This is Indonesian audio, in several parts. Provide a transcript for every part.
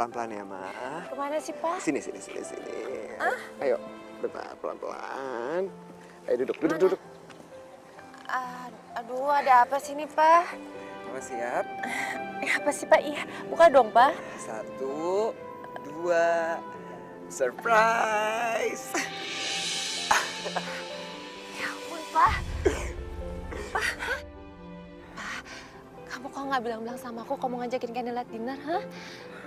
Pelan-pelan ya, Ma. Kemana sih, Pak? Sini. Ah? Ayo, bentar, pelan-pelan. Ayo duduk. Aduh, ada apa sih nih, Pak? Mama siap? Apa sih, Pak? Iya, buka dong, Pak. 1, 2, surprise! Ya ampun, Pak. Pak, kamu kok nggak bilang-bilang sama aku kamu ngajakin candlelight dinner, hah?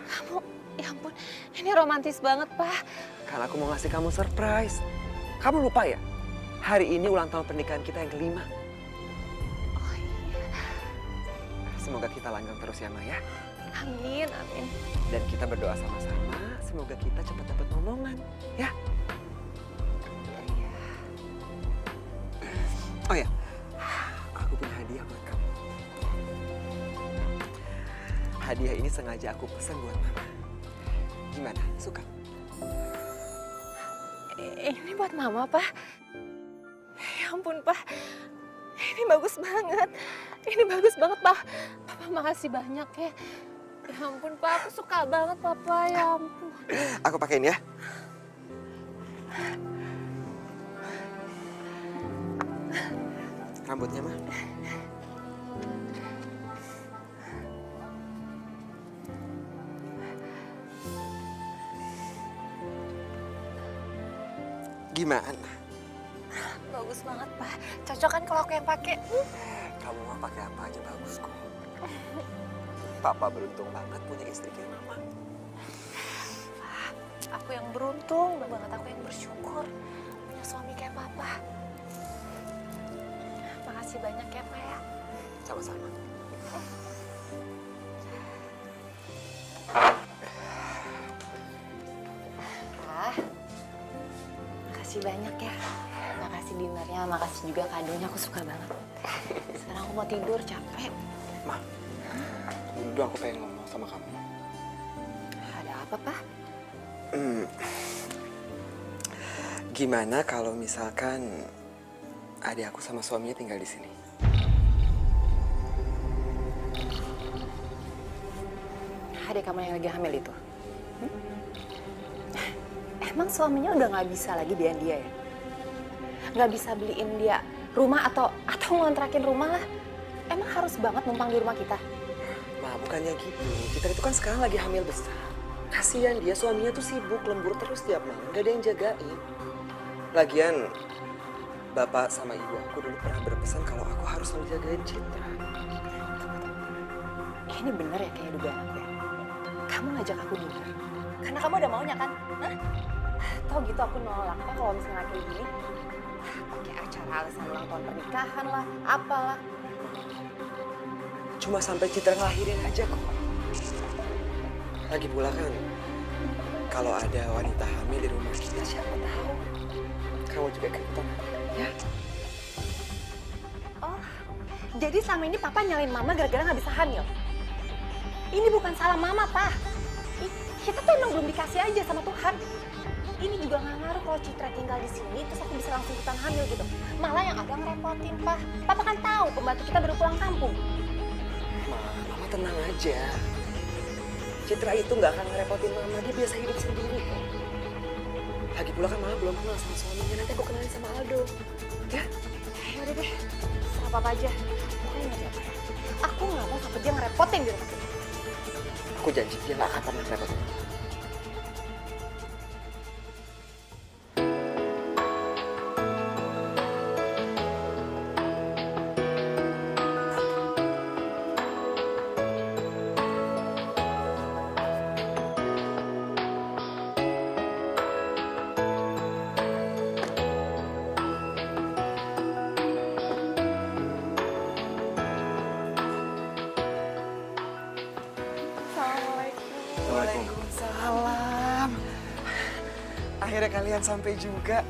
Kamu, ya ampun, ini romantis banget, Pak. Karena aku mau ngasih kamu surprise. Kamu lupa ya? Hari ini ulang tahun pernikahan kita yang ke-5. Oh iya. Semoga kita langgeng terus ya, Ma ya. Amin. Dan kita berdoa sama-sama, semoga kita cepat dapat momongan, ya. Iya. Oh ya, aku punya hadiah buat kamu. Hadiah ini sengaja aku pesan buat Mama. Gimana, suka? Ini buat Mama, Pak. Ya ampun, Pak. Ini bagus banget. Ini bagus banget, Pak. Papa makasih banyak ya. Ya ampun, Pak. Aku suka banget, Papa. Ya ampun. Aku pakein ya. Rambutnya, Ma. Gimana? Bagus banget, Pak. Cocok kan kalau aku yang pakai? Kamu mau pakai apa aja bagus kok. Papa beruntung banget punya istri kayak Mama. Aku yang beruntung banget, aku yang bersyukur punya suami kayak Papa. Makasih banyak ya, Pak ya. Sama-sama. Pak, makasih banyak ya. Makasih dinernya, makasih juga kadonya, aku suka banget. Sekarang aku mau tidur, capek. Ma, dulu aku pengen ngomong sama kamu. Ada apa, Pak? Gimana kalau misalkan adik aku sama suaminya tinggal di sini? Adik kamu yang lagi hamil itu? Emang suaminya udah nggak bisa lagi biayain dia ya? Nggak bisa beliin dia rumah atau ngontrakin rumah lah? Emang harus banget numpang di rumah kita? Ma, bukannya gitu. Kita itu kan sekarang lagi hamil besar. Kasian dia, suaminya tuh sibuk, lembur terus tiap malam. Gak ada yang jagain. Lagian, bapak sama ibu aku dulu pernah berpesan kalau aku harus selalu jagain Citra. Ini bener ya kayak dugaan aku ya? Kamu ngajak aku dinner? Karena kamu ada maunya kan? Hah? Tau gitu aku nolak Pak kalau misalnya kayak gini. Pakai acara alasan ulang tahun pernikahan lah, apalah. Cuma sampai Citra ngelahirin aja kok. Lagi pula kan, kalau ada wanita hamil di rumah kita, siapa tahu kamu juga ikutan, ya? Oh, jadi selama ini Papa nyalain Mama gara-gara nggak bisa hamil? Ini bukan salah Mama, Pak. Kita tuh emang belum dikasih aja sama Tuhan. Ini juga nggak ngaruh kalau Citra tinggal di sini, terus aku bisa langsung ikutan hamil gitu. Malah yang ada ngerepotin, Pak. Papa kan tahu pembantu kita baru pulang kampung. Mama tenang aja. Citra itu nggak akan ngerepotin Mama, dia biasa hidup sendiri kok. Lagi pula kan Mama belum kenal sama suaminya, nanti aku kenalin sama Aldo. Ya? Yaudah deh, serah Papa aja. Pokoknya ingat ya, Pak. Aku nggak mau sampai dia ngerepotin di rumah kita. Aku janji dia nggak akan pernah ngerepotin. Waalaikumsalam. Akhirnya kalian sampai juga.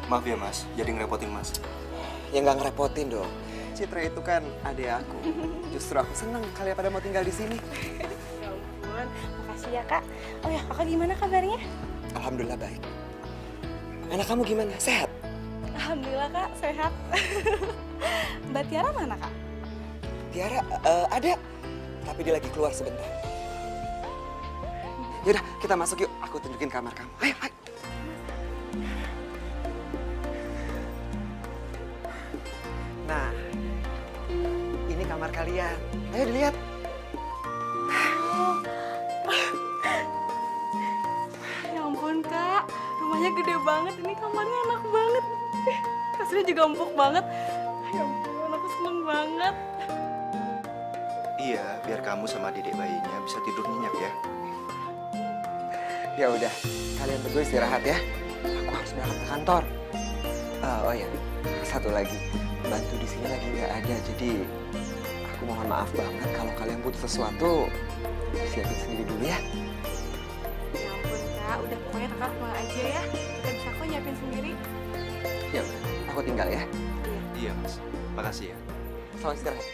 Maaf ya Mas, jadi ngerepotin Mas. Ya nggak ngerepotin dong. Citra itu kan adik aku. Justru aku senang kalian pada mau tinggal di sini. Ya ampun, makasih ya Kak. Oh ya, Kakak gimana kabarnya? Alhamdulillah baik. Anak kamu gimana? Sehat? Alhamdulillah Kak, sehat. Mbak Tiara mana Kak? Tiara ada, tapi dia lagi keluar sebentar. Yaudah, kita masuk yuk. Aku tunjukin kamar kamu. Ayo, ayo. Nah, ini kamar kalian. Ayo dilihat. Ya ampun kak, rumahnya gede banget, ini kamarnya enak banget. Kasurnya juga empuk banget. Ya ampun, aku seneng banget. Iya, biar kamu sama dedek bayinya bisa tidur nyenyak ya. Ya udah, kalian berdua istirahat ya. Aku harus berangkat ke kantor. Oh ya, satu lagi. Bantu di sini lagi nggak ada, jadi aku mohon maaf banget kalau kalian butuh sesuatu, siapin sendiri dulu ya. Ya ampun kak, udah pokoknya kakak pulang aja ya. Kita bisa kok nyiapin sendiri. Ya udah, aku tinggal ya. Iya mas, makasih ya. Selamat istirahat.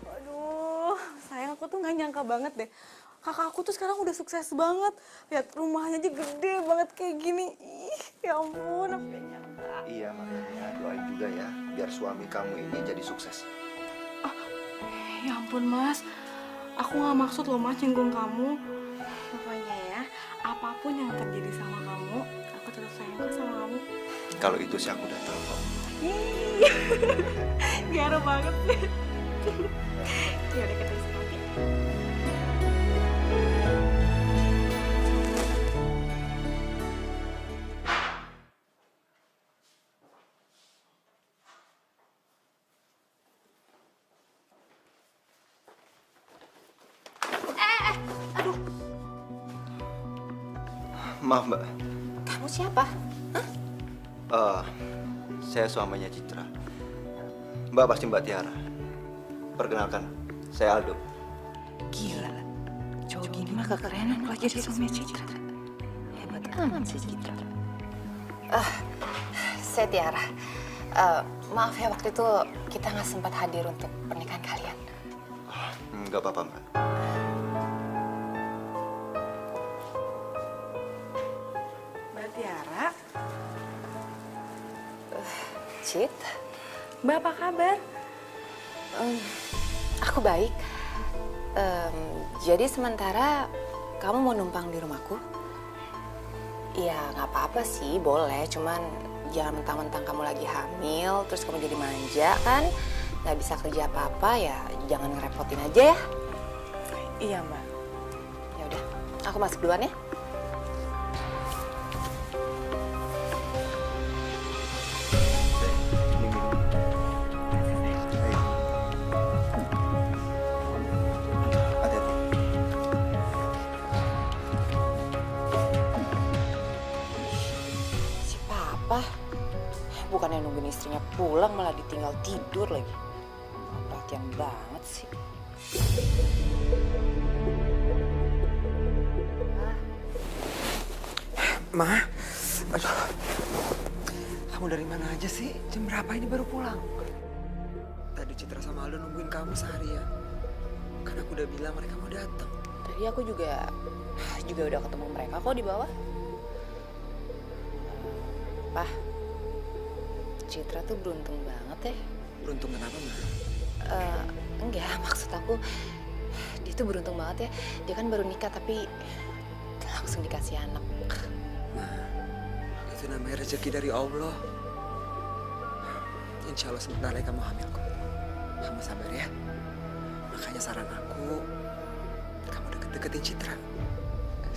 Waduh, sayang aku tuh nggak nyangka banget deh. Kakak aku tuh sekarang udah sukses banget. Lihat rumahnya aja gede banget kayak gini. Ih, ya ampun, aku gak nyangka. Iya makanya doain juga ya, biar suami kamu ini jadi sukses. Ya ampun mas, aku nggak maksud loh mas nyinggung kamu. Pokoknya ya, apapun yang terjadi sama kamu, aku tetap sayang kok sama kamu. Kalau itu sih aku udah tahu kok. Ih, garam banget sih. Ya udah kita istirahat ya. Maaf mbak, Kamu siapa? saya suaminya Citra. Mbak pasti Mbak Tiara. Perkenalkan, saya Aldo. Gila, cowok gini mah kekerenan kalau jadi suami Citra. Hebat amat sih Citra. Saya Tiara. Maaf ya waktu itu kita nggak sempat hadir untuk pernikahan kalian. Nggak apa-apa mbak. Mbak Tiara, Cit, Mbak apa kabar? aku baik. Jadi sementara kamu mau numpang di rumahku? Ya nggak apa-apa sih, boleh. Cuman jangan mentang-mentang kamu lagi hamil, terus kamu jadi manja kan? Nggak bisa kerja apa-apa ya, jangan ngerepotin aja ya. Iya mbak. Ya udah, aku masuk duluan ya. Ini minum. Ayo. Hati-hati. Si Papa, bukannya nungguin istrinya pulang malah ditinggal tidur lagi. Perhatian banget sih. Ma, aduh. Kamu dari mana aja sih? Jam berapa ini baru pulang? Tadi Citra sama Aldo nungguin kamu seharian. Kan aku udah bilang mereka mau datang. Tadi aku juga udah ketemu mereka kok di bawah. Pah, Citra tuh beruntung banget ya. Beruntung kenapa, Ma? Enggak, maksud aku dia tuh beruntung banget ya. Dia kan baru nikah tapi langsung dikasih anak. Itu namanya rezeki dari Allah. Insya Allah sebentar lagi kamu hamil kok. Kamu sabar ya. Makanya saran aku, kamu deket-deketin Citra.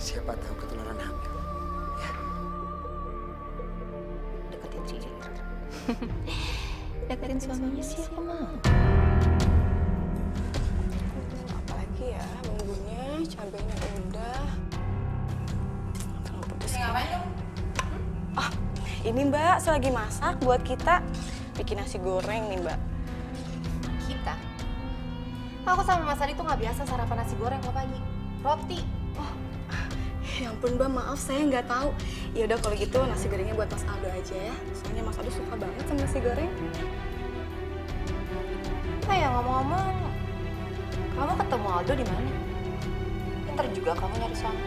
Siapa tahu ketularan hamil. Ya. Deketin si Citra. Deketin suaminya siapa mau? Apalagi ya bumbunya, cabenya udah. Terlalu pedes. Ngapain dong? Ini mbak, saya lagi masak buat kita bikin nasi goreng nih mbak. Kita? Aku sama Mas Adi tuh nggak biasa sarapan nasi goreng kalau pagi. Roti. Ya ampun mbak, maaf saya nggak tahu. Ya udah kalau gitu nasi gorengnya buat Mas Aldo aja ya. Soalnya Mas Aldo suka banget sama nasi goreng. Oh ya ngomong-ngomong, kamu ketemu Aldo di mana? Pinter juga kamu nyari suami.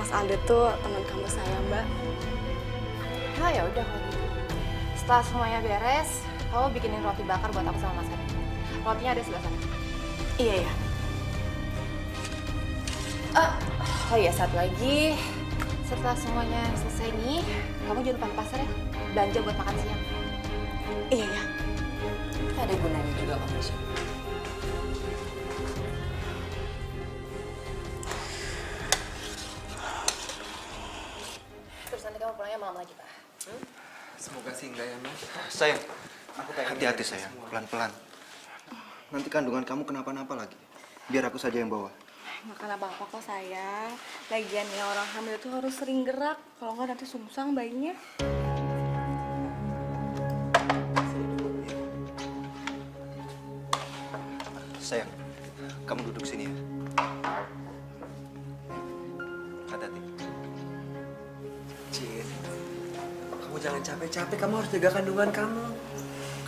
Mas Aldo tuh teman kamu saya mbak. Oh ya udah kalau gitu. Setelah semuanya beres, kamu bikinin roti bakar buat aku sama Mas Adi. Rotinya ada sebelah sana. Iya ya. Oh iya, satu lagi. Setelah semuanya selesai nih, kamu jangan lupa ke pasar ya. Belanja buat makan siang. Iya ya. Ada gunanya juga kok, Misha. Terus nanti kamu pulangnya malam lagi, Pak. Semoga sih enggak ya, Mas. Sayang, hati-hati sayang, pelan-pelan. Nanti kandungan kamu kenapa-napa lagi. Biar aku saja yang bawa. Nggak kenapa apa kok sayang. Lagian ya orang hamil tuh harus sering gerak. Kalau nggak nanti sungsang bayinya. Sayang, kamu duduk sini ya. Hati-hati. Cid, kamu jangan capek-capek, kamu harus jaga kandungan kamu.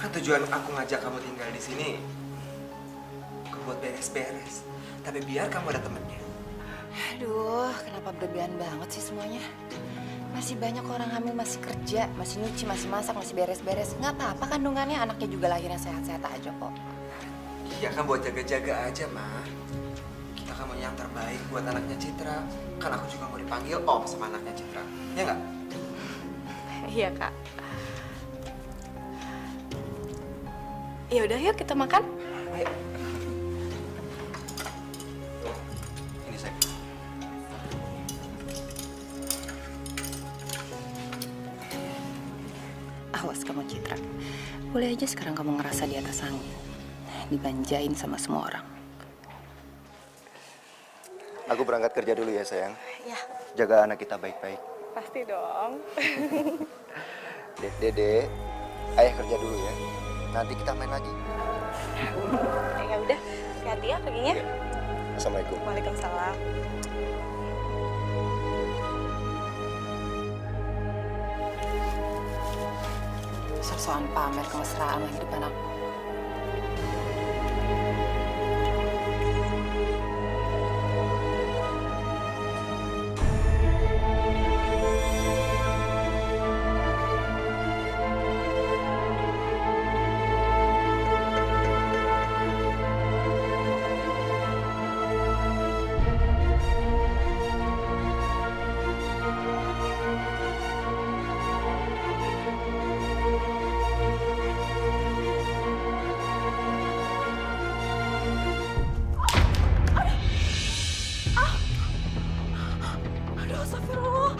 Kan tujuan aku ngajak kamu tinggal di sini bukan buat beres-beres, tapi biar kamu ada temennya. Aduh, kenapa berlebihan banget sih semuanya? Masih banyak orang hamil, masih kerja, masih nyuci, masih masak, masih beres-beres. Nggak apa-apa kandungannya, anaknya juga lahirnya sehat-sehat aja kok. Iya kan buat jaga-jaga aja, Ma. Kita kan mau yang terbaik buat anaknya Citra. Kan aku juga mau dipanggil Om sama anaknya Citra. Ya nggak? Iya kak. Ya udah yuk kita makan. Ayo. Ini sayang. Awas kamu Citra. Boleh aja sekarang kamu ngerasa di atas angin. Dibanjain sama semua orang. Aku berangkat kerja dulu ya sayang. Ya. Jaga anak kita baik-baik. Pasti dong. Dede, ayah kerja dulu ya. Nanti kita main lagi. Ya udah, hati-hati ya perginya. Iya. Assalamualaikum. Waalaikumsalam. Sosokan pamer kemesraan lagi depan aku. Aduh, astagfirullah.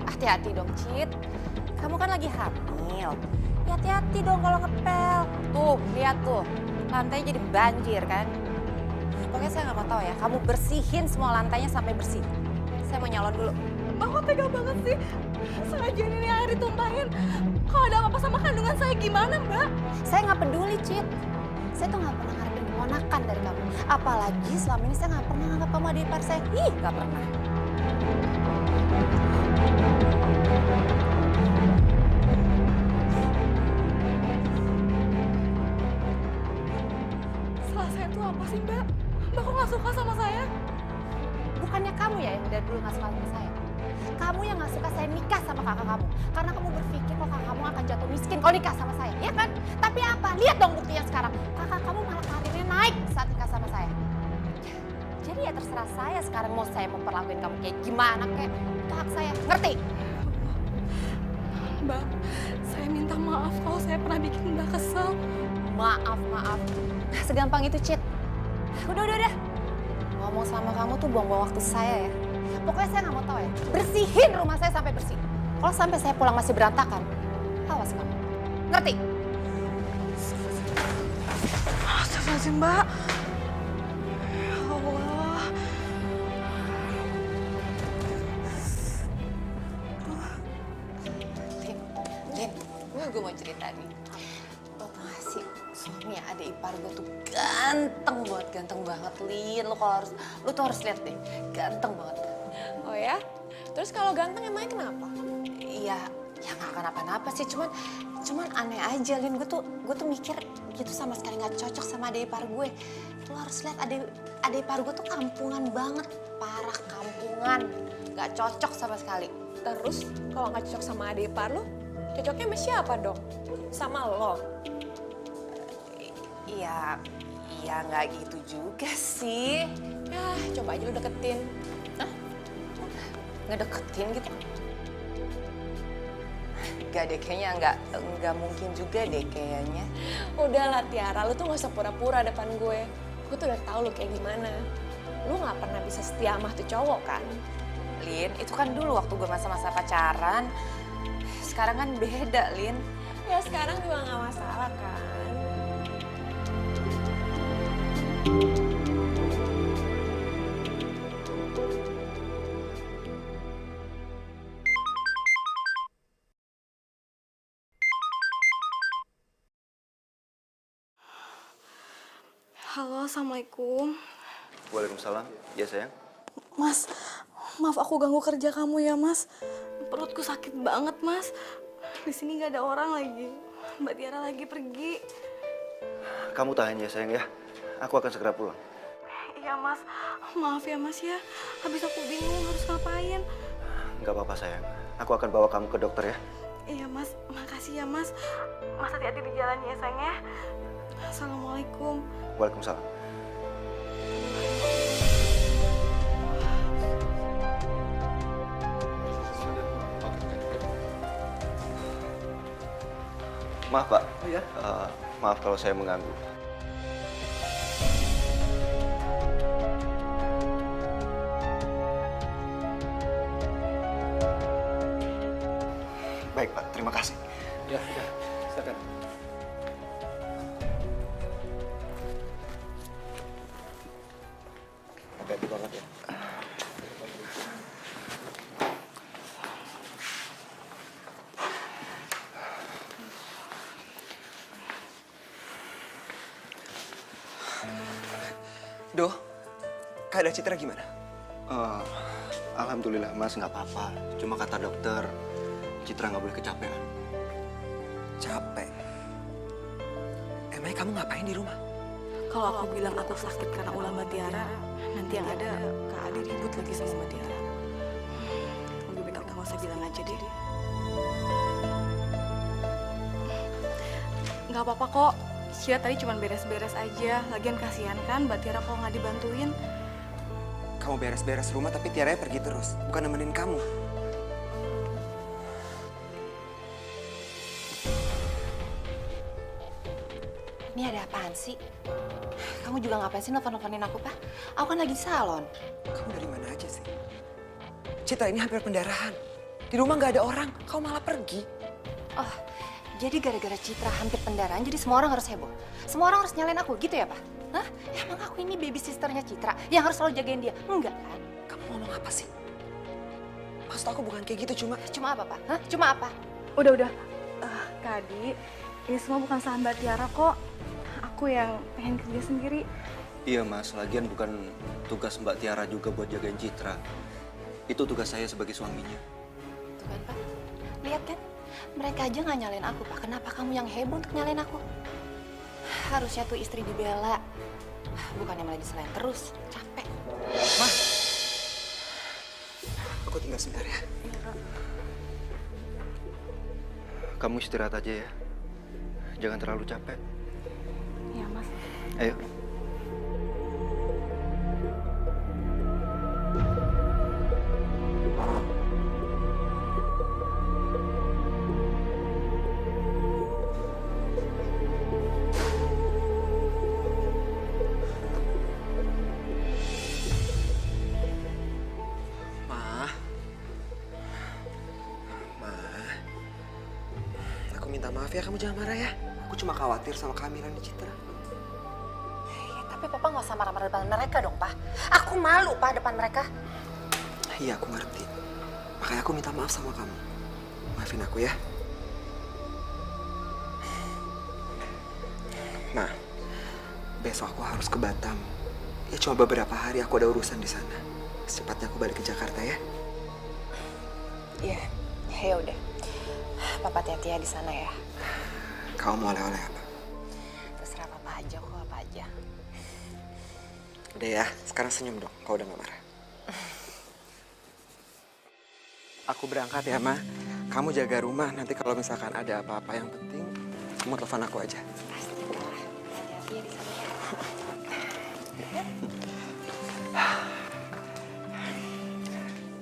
Hati-hati dong, Cit. Kamu kan lagi hamil. Ya, hati-hati dong kalau ngepel. Tuh, lihat tuh. Lantainya jadi banjir kan. Pokoknya saya nggak mau tahu ya. Kamu bersihin semua lantainya sampai bersih. Saya mau nyalon dulu. Mbak kok tega banget sih? Sengaja ini air ditumpahin. Kalau ada apa-apa sama kandungan saya gimana, Mbak? Saya nggak peduli, Cit. Saya tuh nggak pernah ngarepin keponakan dari kamu. Apalagi selama ini saya nggak pernah nganggap kamu adik ipar saya. Ih, nggak pernah. Salah saya tuh apa sih, Mbak? Mbak kok nggak suka sama saya? Bukannya kamu ya yang dari dulu nggak suka sama saya? Kamu yang nggak suka saya nikah sama kakak kamu. Karena kamu berpikir kalau kakak kamu akan jatuh miskin kalau nikah sama saya, ya kan? Tapi apa? Lihat dong buktinya sekarang. Kakak kamu malah karirnya naik saat nikah sama saya. Jadi ya terserah saya sekarang mau saya memperlakuin kamu kayak gimana kayak itu hak saya, ngerti? Mbak, saya minta maaf kalau saya pernah bikin Mbak kesel. Maaf. Segampang itu, Cit. Udah. Ngomong sama kamu tuh buang-buang waktu saya ya. Pokoknya saya nggak mau tahu ya. Bersihin rumah saya sampai bersih. Kalau sampai saya pulang masih berantakan, awas kamu. Ngerti? Astagfirullahaladzim, Mbak. Ya Allah. Lin, gue mau cerita nih. Lo tau gak sih, suami adik ipar gue tuh ganteng banget, Lin. Lo tuh harus lihat deh, ganteng banget. Oh ya? Terus kalau ganteng emangnya kenapa? Iya, ya nggak kenapa-napa sih, cuman aneh aja, Lin. Gue tuh mikir gitu sama sekali nggak cocok sama adik ipar gue. Lo harus lihat adik ipar gue tuh kampungan banget, parah kampungan, nggak cocok sama sekali. Terus kalau nggak cocok sama adik ipar lo, cocoknya sama siapa dong? Sama lo? Iya nggak gitu juga sih. Ya, coba aja lo deketin. ngedeketin gitu? Gak deh, kayaknya nggak mungkin juga deh kayaknya. Udahlah Tiara, lu tuh gak usah pura-pura depan gue. Gue tuh udah tahu lu kayak gimana. Lu gak pernah bisa setia sama tuh cowok kan? Lin, itu kan dulu waktu gue masa-masa pacaran. Sekarang kan beda, Lin. Ya sekarang juga gak masalah kan? Halo, Assalamualaikum. Waalaikumsalam. Ya sayang. Mas, maaf aku ganggu kerja kamu ya, Mas. Perutku sakit banget, Mas. Di sini nggak ada orang lagi. Mbak Tiara lagi pergi. Kamu tahan ya sayang ya. Aku akan segera pulang. Iya, Mas. Maaf ya, Mas ya. Habis aku bingung harus ngapain. Nggak apa-apa sayang. Aku akan bawa kamu ke dokter ya. Iya, Mas. Makasih ya, Mas. Mas hati-hati di jalan ya, sayang ya. Assalamualaikum. Waalaikumsalam. Maaf Pak. Oh ya? Maaf kalau saya mengganggu. Baik Pak, terima kasih. Ya, silakan. Hati-hati banget ya. Doh, keadaan Citra gimana? Alhamdulillah Mas nggak apa-apa. Cuma kata dokter, Citra nggak boleh kecapean. Capek. Emangnya kamu ngapain di rumah? Kalau aku bilang aku sakit karena ulah Mbak Tiara, nanti yang ada Kak Adi ribut lagi sama Mbak Tiara. Lebih baik aku nggak usah bilang aja deh. Nggak apa-apa kok. Cia tadi cuma beres-beres aja. Lagian kasihan kan Mbak Tiara kalau nggak dibantuin. Kamu beres-beres rumah tapi Tiara pergi terus, bukan nemenin kamu. Ini ada apaan sih? Kamu juga ngapain sih nelfon-nelfonin aku, Pak? Aku kan lagi di salon. Kamu dari mana aja sih? Citra ini hampir pendarahan. Di rumah nggak ada orang, kamu malah pergi. Oh, jadi gara-gara Citra hampir pendarahan, jadi semua orang harus heboh. Semua orang harus nyalain aku, gitu ya, Pak? Hah? Emang aku ini baby sisternya Citra yang harus selalu jagain dia? Enggak kan? Kamu ngomong apa sih? Maksud aku bukan kayak gitu, cuma... Cuma apa, Pak? Hah? Cuma apa? Udah. Kak Adi, ini semua bukan salah Mbak Tiara kok. Aku yang pengen kerja sendiri. Iya Mas, lagian bukan tugas Mbak Tiara juga buat jagain Citra. Itu tugas saya sebagai suaminya. Tuh kan, Pak? Lihat kan? Mereka aja nggak nyalain aku, Pak. Kenapa kamu yang heboh untuk nyalain aku? Harusnya tuh istri dibela. Bukannya malah diselain terus. Capek. Ma! Aku tinggal sebentar ya. Kamu istirahat aja ya. Jangan terlalu capek. Iya, Mas. Ayo. Minta maaf ya, kamu jangan marah ya. Aku cuma khawatir sama kehamilan Citra. Ya, tapi Papa nggak usah marah-marah depan mereka dong, Pak. Aku malu, Pak, depan mereka. Iya, aku ngerti. Makanya aku minta maaf sama kamu. Maafin aku ya. Nah, besok aku harus ke Batam. Ya cuma beberapa hari, aku ada urusan di sana. Secepatnya aku balik ke Jakarta ya. Iya, ya udah. Papa hati-hati ya di sana ya. Kamu mau oleh-oleh apa? Terserah Papa aja kok, apa aja. Udah ya, sekarang senyum dong, kalau udah gak marah. Aku berangkat ya, Ma. Kamu jaga rumah, nanti kalau misalkan ada apa-apa yang penting, kamu telepon aku aja. Pasti, Pak. Hati-hati ya di sana ya.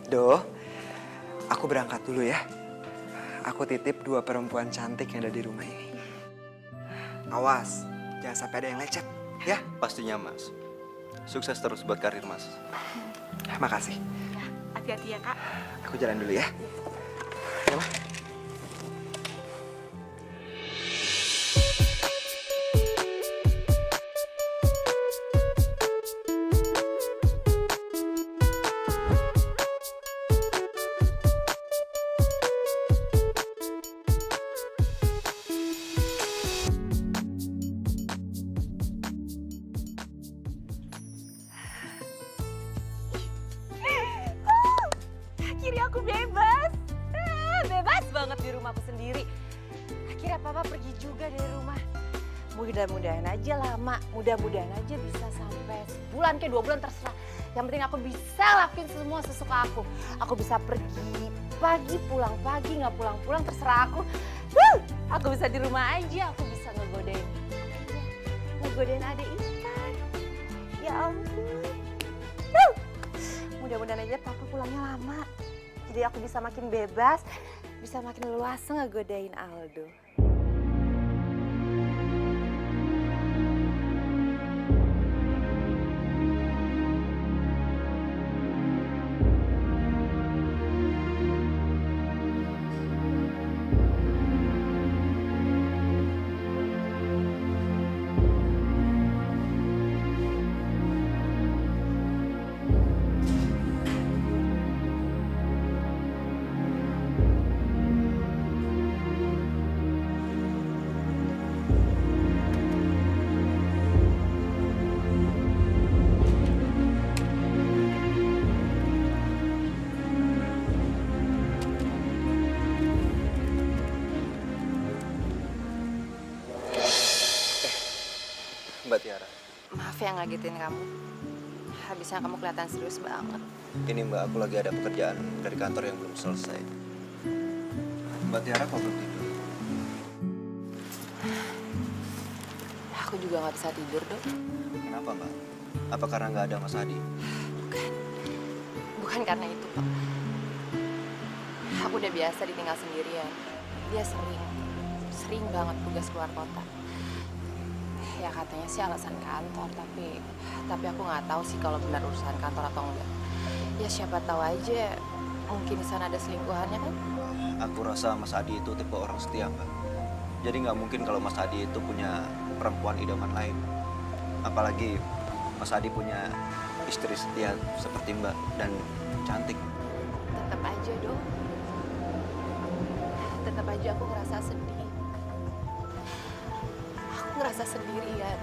Doh, Aku berangkat dulu ya. Aku titip 2 perempuan cantik yang ada di rumah ini. Awas, jangan sampai ada yang lecet, ya? Pastinya, Mas. Sukses terus buat karir Mas. Makasih. Hati-hati ya, Kak. Aku jalan dulu ya. Ya, Ma. Akhirnya aku bebas. Bebas banget di rumahku sendiri. Akhirnya papa pergi juga dari rumah. Mudah-mudahan aja lama, mudah-mudahan aja bisa sampai sebulan ke 2 bulan terserah. Yang penting aku bisa lakuin semua sesuka aku. Aku bisa pergi pagi, pulang pagi, nggak pulang-pulang terserah aku. Aku bisa di rumah aja, aku bisa ngegodain adek Intan. Ya ampun. Mudah-mudahan aja papa pulangnya lama. Jadi aku bisa makin bebas, bisa makin leluasa ngegodain Aldo. Mbak Tiara, Maaf ya ngagetin kamu. Habisnya kamu kelihatan serius banget. ini Mbak, aku lagi ada pekerjaan dari kantor yang belum selesai. Mbak Tiara kok belum tidur? Aku juga nggak bisa tidur, Dok. Kenapa Mbak? Apa karena nggak ada Mas Adi? Bukan karena itu, Pak. Aku udah biasa ditinggal sendirian. Dia sering banget tugas keluar kota. Ya katanya sih alasan kantor, tapi aku nggak tahu sih kalau benar urusan kantor atau enggak. Ya siapa tahu aja, mungkin di sana ada selingkuhannya kan? Aku rasa Mas Adi itu tipe orang setia Mbak. Jadi nggak mungkin kalau Mas Adi itu punya perempuan idaman lain. Apalagi Mas Adi punya istri setia seperti Mbak dan cantik. Tetap aja, Dok. Tetap aja aku ngerasa sedih. Aku ngerasa sendirian.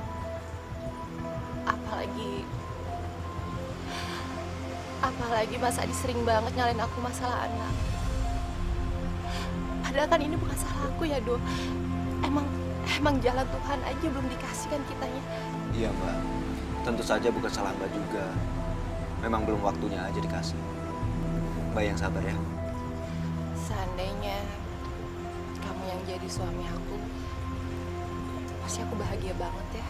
Apalagi Mas Adi sering banget nyalain aku masalah anak. Padahal kan ini bukan salah aku ya, Do. Emang jalan Tuhan aja belum dikasihkan kitanya. Iya Mbak, tentu saja bukan salah Mbak juga. Memang belum waktunya aja dikasih. Mbak yang sabar ya. Seandainya kamu yang jadi suami aku, pasti aku bahagia banget ya.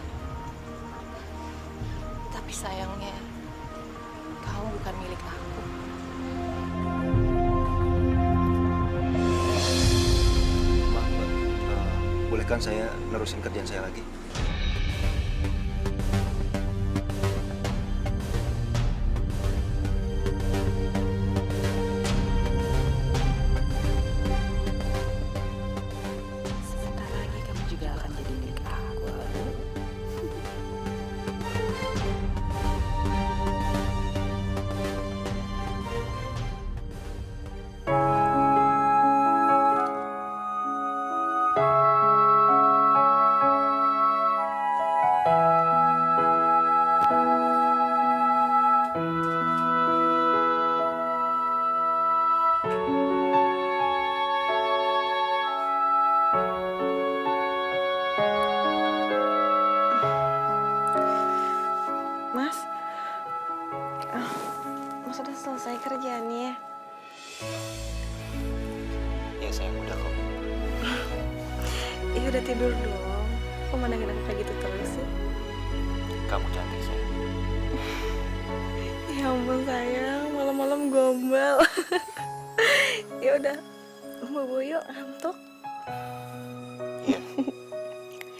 Tapi sayangnya, kamu bukan milik aku. Maaf Mbak, bolehkan saya nerusin kerjaan saya lagi? Sebentar lagi kamu juga akan jadi milik aku. Mas, Mas udah selesai kerjaannya? Ya sayang, udah kok. Iya udah tidur dong. Kok mandangin aku kayak gitu terus sih? Kamu cantik sayang. Ya ampun sayang, malam-malam gombal. bobo yuk, ngantuk. Iya.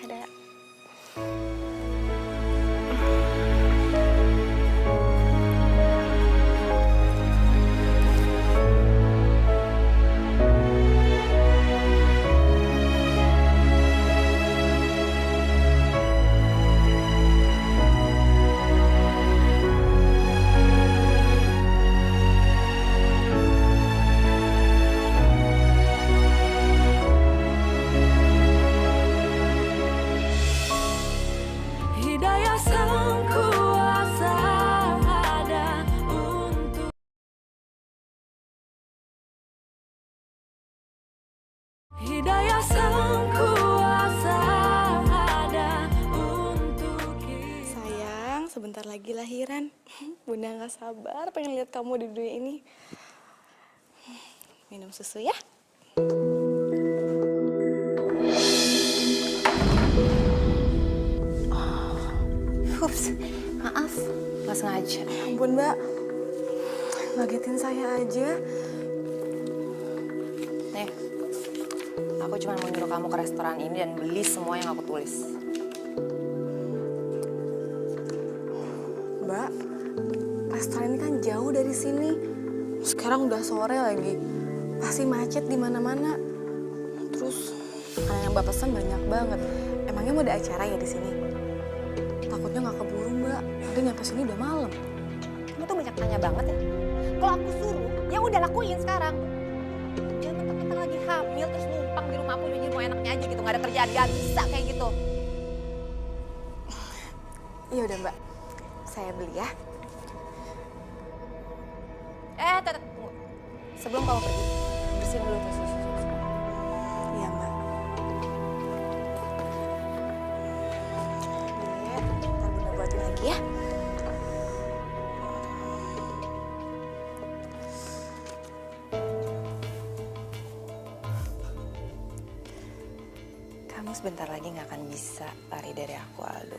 Ada. Hidayah sang kuasa ada untuk Hidayah sang kuasa ada untuk kita. Sayang, sebentar lagi lahiran. Bunda nggak sabar pengen lihat kamu di dunia ini. Minum susu ya. Ups, maaf, nggak sengaja. Ampun Mbak, ngagetin saya aja. Nih, aku cuma mau nyuruh kamu ke restoran ini dan beli semua yang aku tulis. Mbak, restoran ini kan jauh dari sini. Sekarang udah sore lagi, pasti macet di mana-mana. Terus makanan yang Mbak pesan banyak banget. Emangnya mau ada acara ya di sini? Takutnya nggak keburu Mbak. Nanti nyampe sini udah malam. Kamu tuh banyak tanya banget ya. Kalau aku suruh, ya udah lakuin sekarang. Jangan mentang-mentang lagi hamil terus numpang di rumah aku jadi mau enaknya aja gitu. Nggak ada kerjaan, nggak bisa kayak gitu. Iya udah Mbak, saya beli ya. Tunggu. Sebelum kamu pergi, bersihin dulu tas susu. Iya Mbak. Dek, ntar Bunda buatin lagi ya. Kamu sebentar lagi nggak akan bisa lari dari aku, Aldo.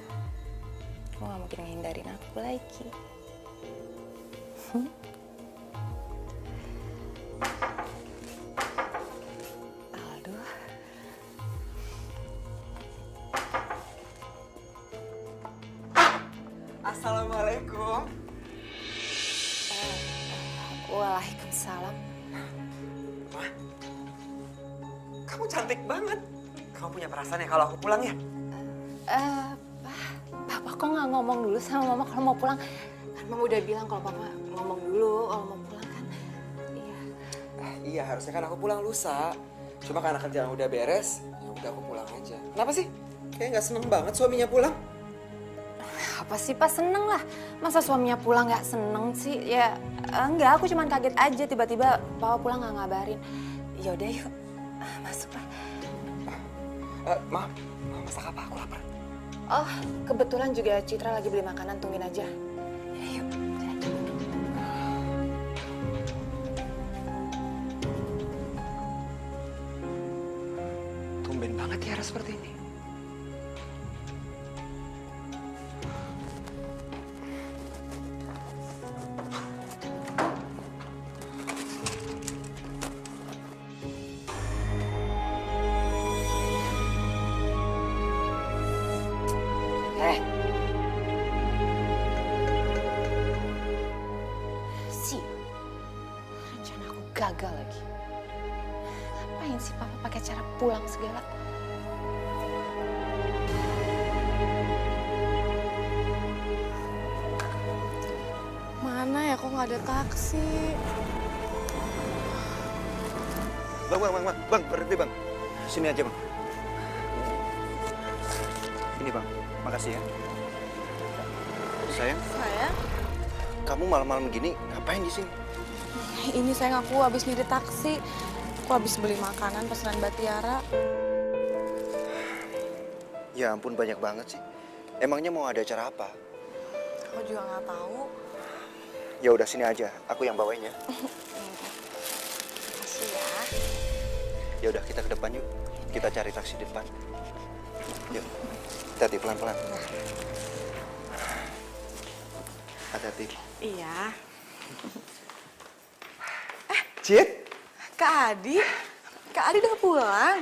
Kamu nggak mungkin ngehindarin aku lagi. Aldo. Assalamualaikum. Waalaikumsalam. Wah, kamu cantik banget. Kamu punya perasaan ya kalau aku pulang ya? Papa kok nggak ngomong dulu sama Mama kalau mau pulang? Kan Mama udah bilang kalau Papa ngomong dulu kalau mau pulang kan. Iya. Iya, harusnya kan aku pulang lusa. Cuma karena kerjaan udah beres, ya udah aku pulang aja. Kenapa sih? Kayak nggak seneng banget suaminya pulang. Apa sih Pak, seneng lah. Masa suaminya pulang nggak seneng sih? Ya enggak, aku cuma kaget aja tiba-tiba Papa pulang nggak ngabarin. Ya udah yuk, masuk lah. Maaf, masak apa? Aku lapar. Oh, kebetulan juga Citra lagi beli makanan, tungguin aja. Ya, yuk. Tumben banget Tiara seperti ini. Rencana aku gagal lagi. Ngapain sih Papa pakai cara pulang segala? Mana ya kok nggak ada taksi? Bang, berhenti bang. Sini aja bang. Ini bang, makasih ya. Sayang, Saya? kamu malam-malam begini ngapain di sini? Ini sayang aku habis nyari taksi. Aku habis beli makanan pesanan Mbak Tiara. Ya ampun, banyak banget sih. Emangnya mau ada acara apa? Aku juga nggak tahu. Ya udah sini aja, aku yang bawain ya. Makasih ya. Ya udah kita ke depan yuk. Kita cari taksi di depan. Yuk. Hati-hati pelan-pelan. Hati-hati. Iya. Cid, Kak Adi, Kak Adi udah pulang.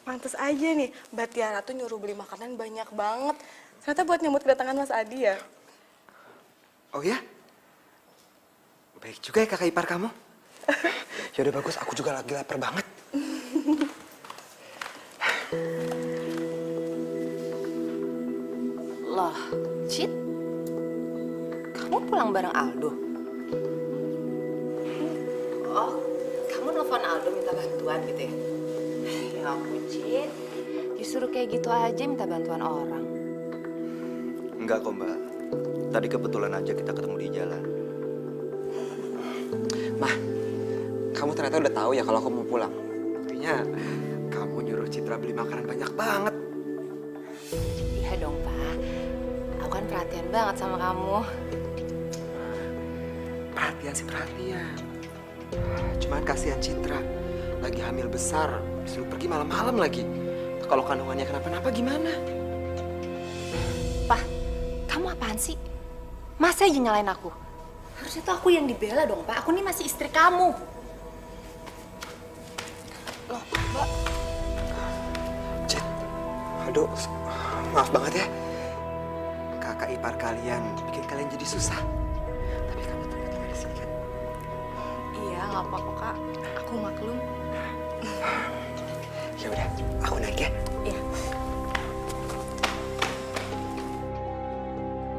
Pantes aja nih, Mbak Tiara tuh nyuruh beli makanan banyak banget. Ternyata buat nyambut kedatangan Mas Adi ya. Oh ya? Baik juga ya kakak ipar kamu. Ya udah bagus, aku juga lagi lapar banget. Loh, Cit, kamu pulang bareng Aldo? Oh, kamu nelfon Aldo minta bantuan gitu ya? Ya ampun, Cit. Disuruh kayak gitu aja minta bantuan orang. Enggak kok Mbak. Tadi kebetulan aja kita ketemu di jalan. Mah, kamu ternyata udah tahu ya kalau aku mau pulang. Buktinya kamu nyuruh Citra beli makanan banyak banget. Iya dong, Pak. Aku kan perhatian banget sama kamu. Perhatian sih perhatian. Cuman kasihan Citra. Lagi hamil besar, disuruh pergi malam-malam lagi. Kalau kandungannya kenapa-napa gimana? Pak, kamu apaan sih? Masa aja nyalain aku? Harusnya tuh aku yang dibela dong, Pak. Aku nih masih istri kamu. Loh, Mbak. Cit, aduh, maaf banget ya. Kakak ipar kalian bikin kalian jadi susah. Tapi kamu tuh gimana sih kan? Iya, nggak apa-apa Kak. Aku maklum. Ya udah, aku naik ya. Iya.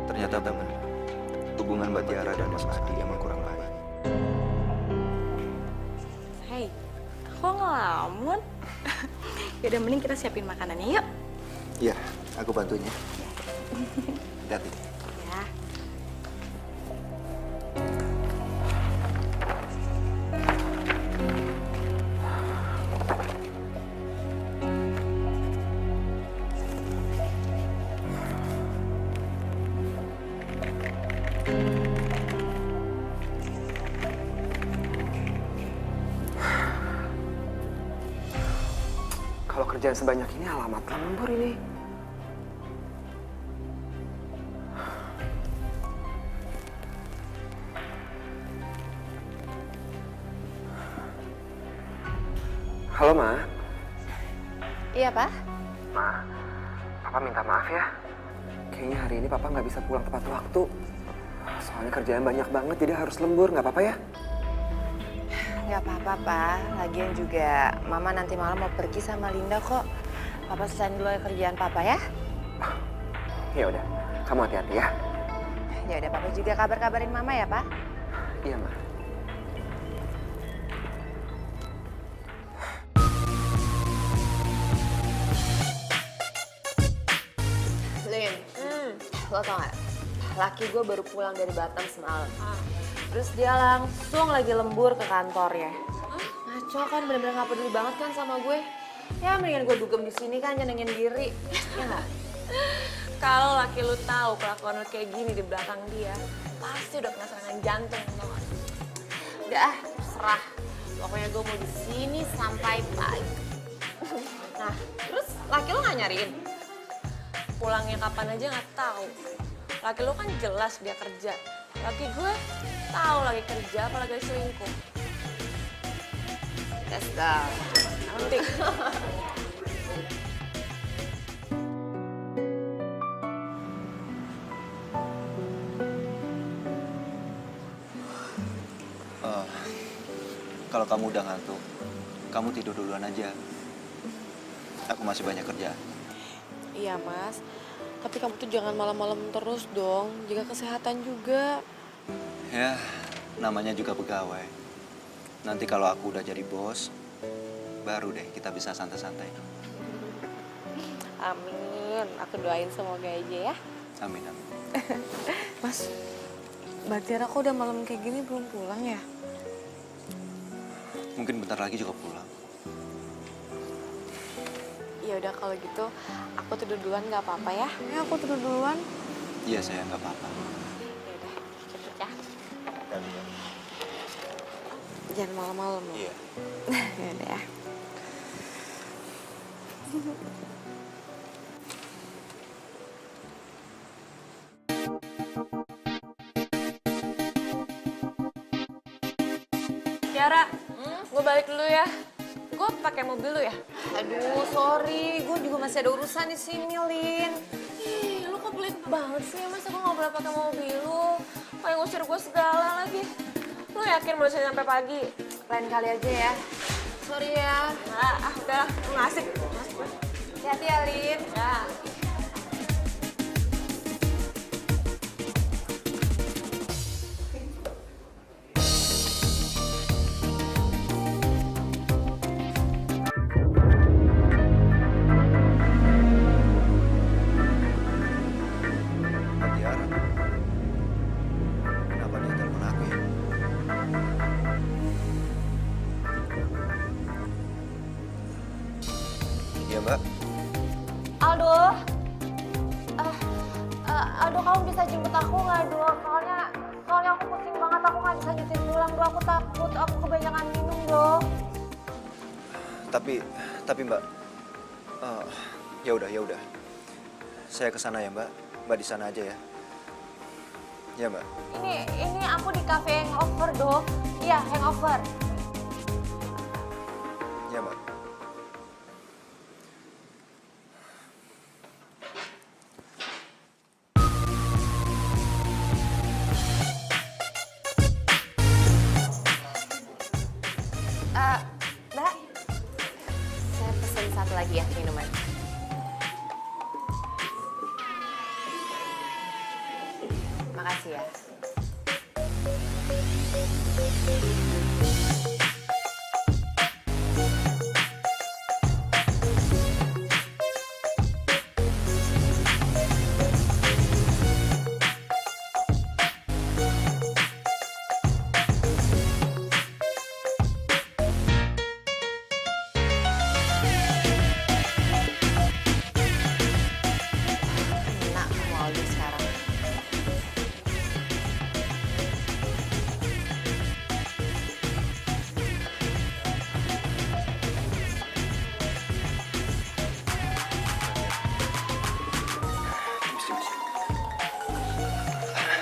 Ternyata benar. Hubungan Mbak Tiara dan Mas Adi emang kurang baik. Hei, kok ngelamun? Yaudah mending kita siapin makanannya yuk. Iya, aku bantuin ya. Hati-hati. Ya. Kalau kerjaan sebanyak ini alamat lembur ini. Halo, Ma. Iya, Pak? Ma, Papa minta maaf ya. Kayaknya hari ini Papa nggak bisa pulang tepat waktu. Soalnya kerjaan banyak banget, jadi harus lembur. Nggak apa-apa ya? Nggak apa-apa, Pak. Lagian juga Mama nanti malam mau pergi sama Linda kok. Papa selesain dulu kerjaan Papa ya. Ya udah, kamu hati-hati ya. Ya udah, Papa juga kabar-kabarin Mama ya, Pak. Iya, Ma. Lin, lo tau gak? Laki gue baru pulang dari Batam semalam. Terus dia langsung lagi lembur ke kantornya. Ngaco kan, bener-bener gak peduli banget kan sama gue. Ya mendingan gue dugem di sini kan, nyenengin diri. Ya nggak? Kalau laki lu tahu kelakuan lu kayak gini di belakang dia, pasti udah kena serangan jantung, tau gak? Udah ah, serah. Pokoknya gue mau di sini sampai pagi. Nah, terus laki lu nggak nyariin? Pulangnya kapan aja nggak tahu. Laki lu kan jelas dia kerja. Laki gue tahu lagi kerja apalagi selingkuh. Let's go. Nanti. Kalau kamu udah ngantuk, kamu tidur duluan aja. Aku masih banyak kerjaan. Iya Mas, tapi kamu tuh jangan malam-malam terus dong, jaga kesehatan juga. Ya, namanya juga pegawai. Nanti kalau aku udah jadi bos, baru deh kita bisa santai-santai. Amin, aku doain semoga aja ya. Amin, amin. Mas, Mbak Tiara kok udah malam kayak gini belum pulang ya? Mungkin bentar lagi juga pulang. Ya udah kalau gitu, aku tidur duluan nggak apa-apa ya? Ya aku tidur duluan. Iya, saya nggak apa-apa. Ya udah, cepet ya. Jangan malam-malam loh. Iya. Ya udah ya. Tiara, gue balik dulu ya. gue pakai mobil lu ya? Aduh, sorry. Gue juga masih ada urusan di sini, Lin. Ih, lu kok pelit banget sih? Masa gue gak boleh pakai mobil lu? Kayak ngusir gue segala lagi. Lu yakin mau bisa sampai pagi? Lain kali aja ya. Sorry ya. Udah, lu gak asik. Hati-hati ya, Lin. Ya. Mbak Tiara. Kenapa dia telepon aku ya? Iya, Mbak. Aldo. Aldo, kamu bisa jemput aku nggak, Do? Soalnya aku pusing banget. Aku nggak bisa nyetir pulang, Do. Aku takut. Aku kebanyakan minum, Do. Tapi Mbak, ya udah. Saya ke sana ya, Mbak. Mbak di sana aja ya. Ya, Mbak. Ini aku di cafe hangover, Do. Iya, hangover. Ya, Mbak. Mbak, saya pesen satu lagi ya minuman. Makasih ya. Enak kamu Aldo sekarang.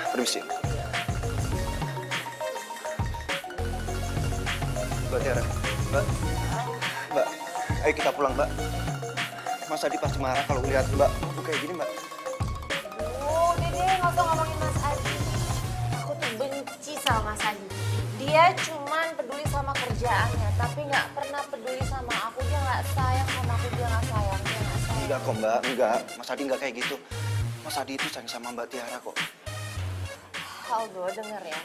Permisi. Mbak Tiara, Mbak, ayo kita pulang, Mbak. Mas Adi pasti marah kalau lihat Mbak aku kayak gini, Mbak. Udah deh, nggak usah ngomongin Mas Adi. Aku tuh benci sama Mas Adi. Dia cuman peduli sama kerjaannya, tapi nggak pernah peduli sama aku. Dia nggak sayang sama aku, dia nggak sayang. Enggak kok, Mbak, enggak. Mas Adi enggak kayak gitu. Mas Adi itu sayang sama Mbak Tiara kok. Aldo, denger ya.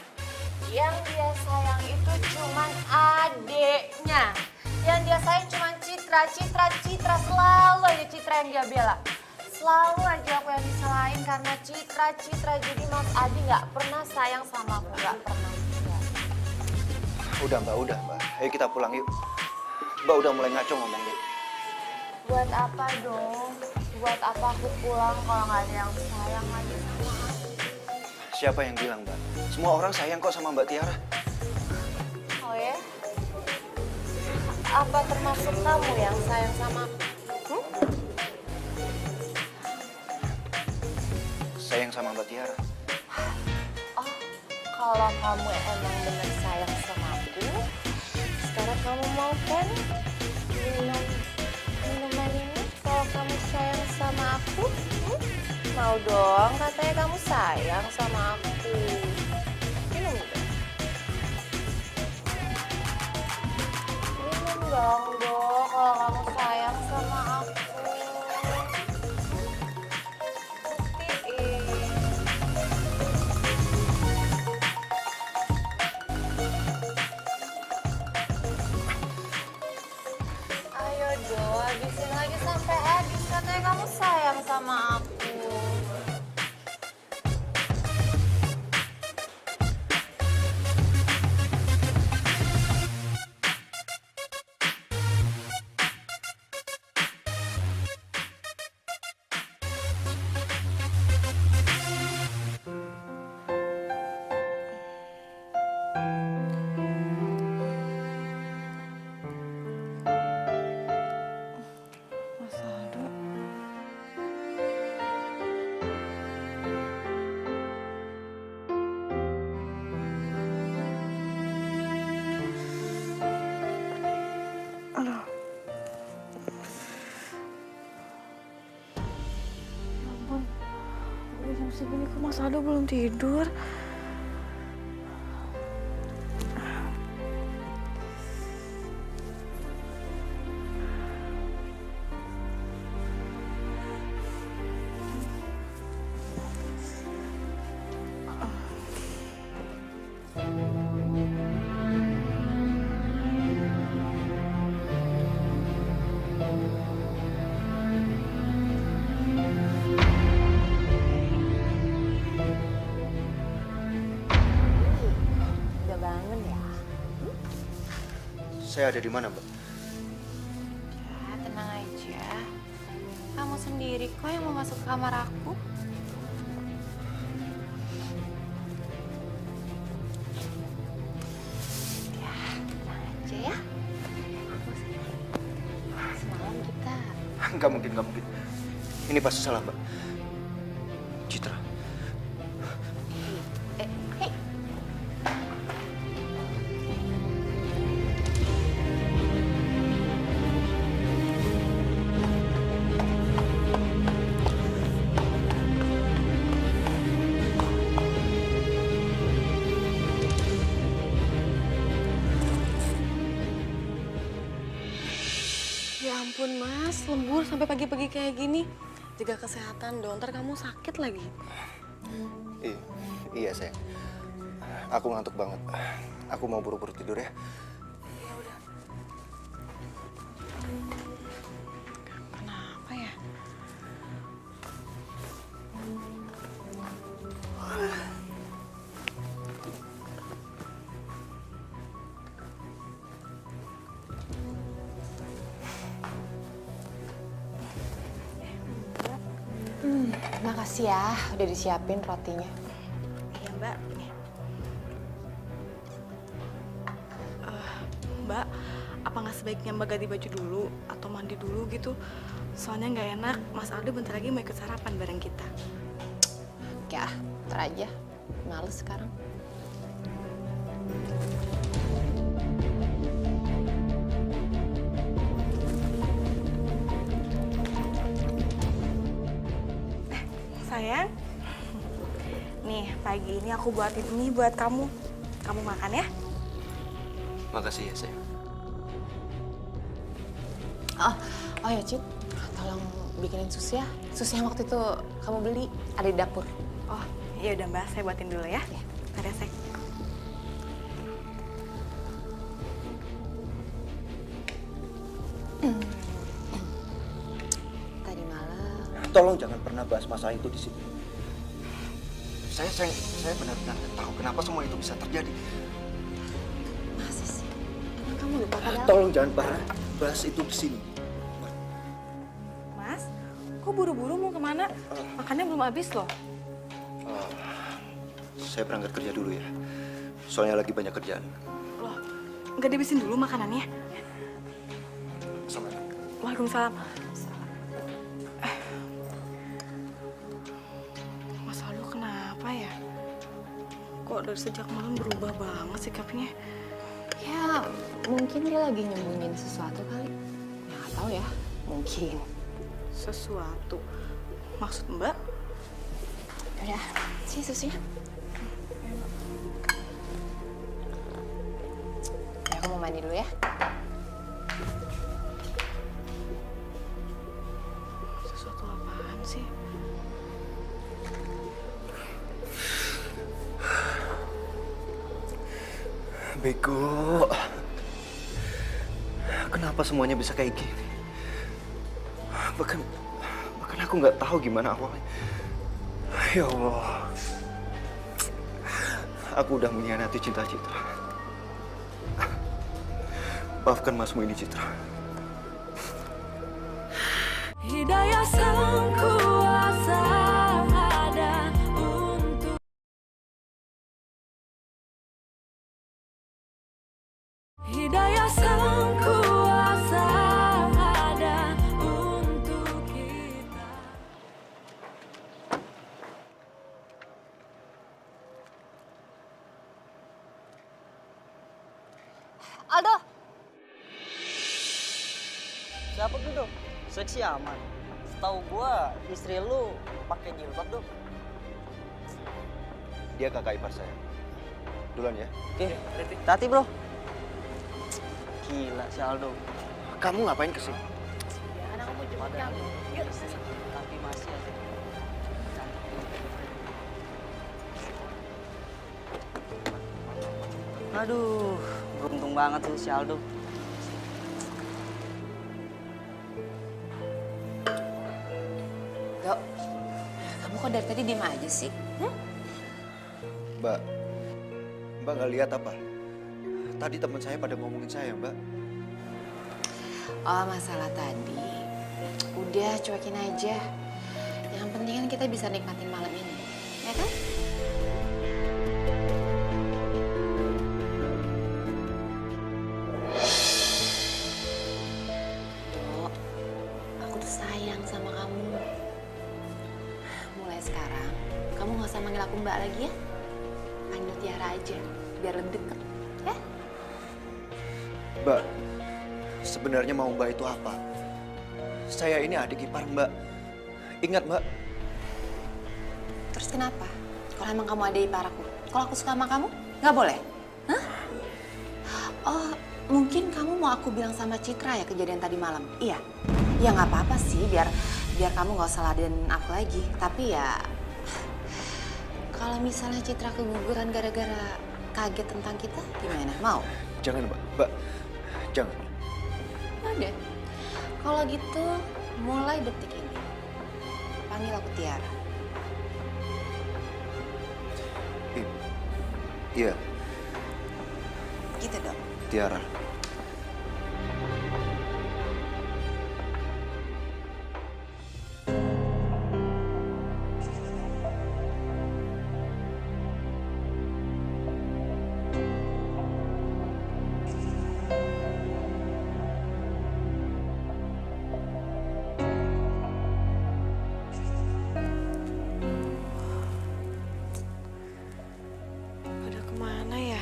Yang dia sayang itu cuman adeknya. Yang dia sayang cuman Citra. Selalu aja Citra yang dia bela. Selalu aja aku yang disalahin karena Citra. Jadi Mas Adi nggak pernah sayang sama aku, nggak pernah. Udah, Mbak. Ayo kita pulang yuk. Mbak udah mulai ngaco ngomongnya. Buat apa dong? Buat apa aku pulang kalau nggak ada yang sayang lagi sama aku? Siapa yang bilang, Mbak? Semua orang sayang kok sama Mbak Tiara. Oh ya? Apa termasuk kamu yang sayang sama aku? Sayang sama Mbak Tiara. Oh, kalau kamu emang bener sayang sama aku, sekarang kamu mau kan minum minuman ini? Kalau kamu sayang sama aku, mau dong, katanya kamu sayang sama aku. Minum dong. Minum dong, Do, kalau kamu sayang sama aku. Buktiin. Ayo Do, habisin lagi sampai habis. Katanya kamu sayang sama aku. Mas Aldo. Mas Aldo belum tidur. Udah bangun ya? Saya ada di mana, Mbak? Ya, tenang aja. Kamu sendiri kok yang mau masuk ke kamar aku. Ya, tenang aja ya. Semalam kita Nggak mungkin, nggak mungkin. Ini pasti salah, Mbak. Citra. hei, Ya ampun Mas, lembur sampai pagi-pagi kayak gini. Jaga kesehatan dong, ntar kamu sakit lagi. Iya, sayang. Aku ngantuk banget. Aku mau buru-buru tidur ya. Kenapa ya? makasih ya udah disiapin rotinya. Iya Mbak. Mbak, apa nggak sebaiknya Mbak ganti baju dulu atau mandi dulu gitu? Soalnya nggak enak, Mas Aldo bentar lagi mau ikut sarapan bareng kita. Ya, ntar aja. Males sekarang. Sayang, nih pagi ini aku buatin ini buat kamu. Kamu makan ya? Makasih ya, sayang. Oh ya, Cip. Tolong bikinin susu ya. Susu yang waktu itu kamu beli ada di dapur. Oh, iya udah Mbak, saya buatin dulu ya. Ya. Bentar ya, Sek. Tadi malam. Tolong jangan pernah bahas masalah itu di sini. Saya benar-benar nggak tahu kenapa semua itu bisa terjadi. Masa sih? Emang kamu lupa padahal? Tolong jangan pernah bahas itu di sini. Mas, kok buru-buru mau kemana? Makannya belum habis loh. Saya berangkat kerja dulu ya. Soalnya lagi banyak kerjaan. Loh, nggak dihabisin dulu makanannya? Assalamualaikum. Waalaikumsalam. Mas Aldo kenapa ya? Kok dari sejak malam berubah banget sikapnya? Ya, mungkin dia lagi nyembunyiin sesuatu kali. Ya, nggak tahu ya. Mungkin. Sesuatu. Maksud Mbak? Udah, sih susunya. Ya, aku mau mandi dulu ya. Sesuatu apaan sih? Bego. Kenapa semuanya bisa kayak gini? Bahkan aku nggak tahu gimana awalnya. Ya Allah. Aku udah mengkhianati cinta Citra. Maafkan masmu ini, Citra. Hidayah sang kuasa ada untuk Hidayah sang kuasa ada untuk kita. Aldo, Siapa tuh, Dok? Seksi aman. Setahu gua istri lu pakai jilbab, Dok. Dia kakak ipar saya. Duluan ya. Oke, hati bro. Gila si Aldo. Kamu ngapain kesini? Ya kan aku mau jemput kamu. Yuk. Tapi masih aja. Aduh, beruntung banget tuh si Aldo. Dok, kamu kok dari tadi diem aja sih? Mbak, Mbak nggak lihat apa? Tadi teman saya pada ngomongin saya, Mbak. Oh, masalah tadi. Udah, cuekin aja. Yang penting kan kita bisa nikmatin malam ini. Ya kan? Dok, aku tuh sayang sama kamu. Mulai sekarang, kamu gak usah manggil aku Mbak lagi ya. Panggil Tiara aja, biar lebih deket. Ya? Mbak, sebenarnya mau Mbak itu apa? Saya ini adik ipar Mbak. Ingat Mbak, Terus kenapa? Kalau emang kamu adik ipar aku, kalau aku suka sama kamu, nggak boleh? Hah? Oh, mungkin kamu mau aku bilang sama Citra ya kejadian tadi malam? Iya? Ya nggak apa-apa sih, biar kamu nggak usah ladenin aku lagi. Tapi ya, kalau misalnya Citra keguguran gara-gara kaget tentang kita, gimana? Mau? jangan Mbak. Mbak, jangan. Ada. Kalau gitu, mulai detik ini, panggil aku Tiara. Iya, Gitu dong. Tiara. Pada kemana ya?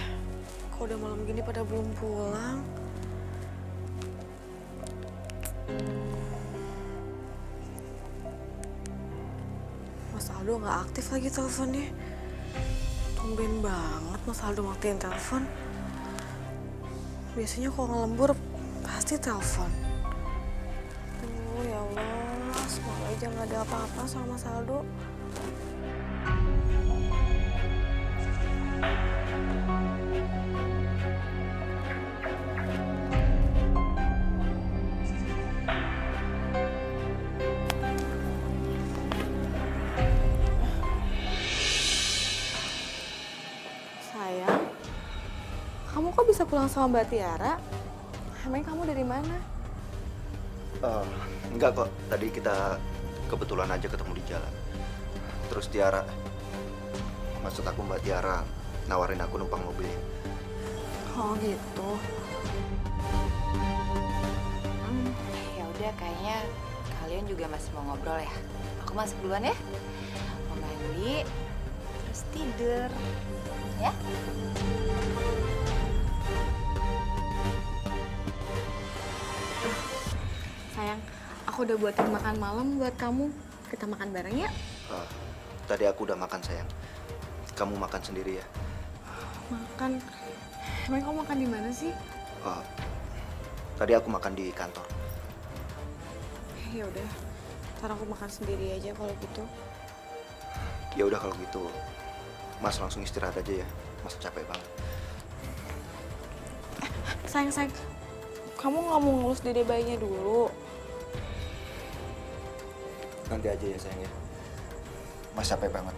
Kok udah malam gini pada belum pulang? Mas Aldo nggak aktif lagi teleponnya. Tumben banget Mas Aldo matiin telepon. Biasanya kalau ngelembur pasti telepon. Ya Allah, semoga aja nggak ada apa-apa sama Mas Aldo. Sayang, kamu kok bisa pulang sama Mbak Tiara? Emang kamu dari mana? Enggak kok, tadi kita kebetulan aja ketemu di jalan. Terus Tiara, maksud aku Mbak Tiara, nawarin aku numpang mobilnya. Oh gitu. Ya udah, kayaknya kalian juga masih mau ngobrol ya. Aku masuk duluan ya. Mau mandi, terus tidur. Ya? Sayang, aku udah buatin makan malam buat kamu. Kita makan bareng ya? Tadi aku udah makan sayang. Kamu makan sendiri ya? Makan. Emang kamu makan di mana sih? Tadi aku makan di kantor. Ya udah, ntar aku makan sendiri aja kalau gitu. Ya udah kalau gitu, Mas langsung istirahat aja ya. Mas capek banget. Sayang, kamu nggak mau ngurus dede bayinya dulu? Nanti aja ya sayang ya. Mas capek banget.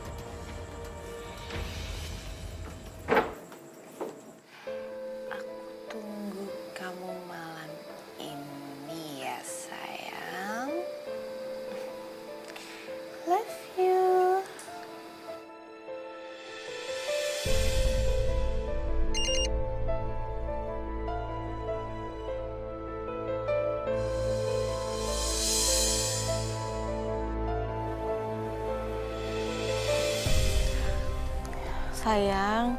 Tunggu kamu malam ini ya, sayang. Love you. Sayang,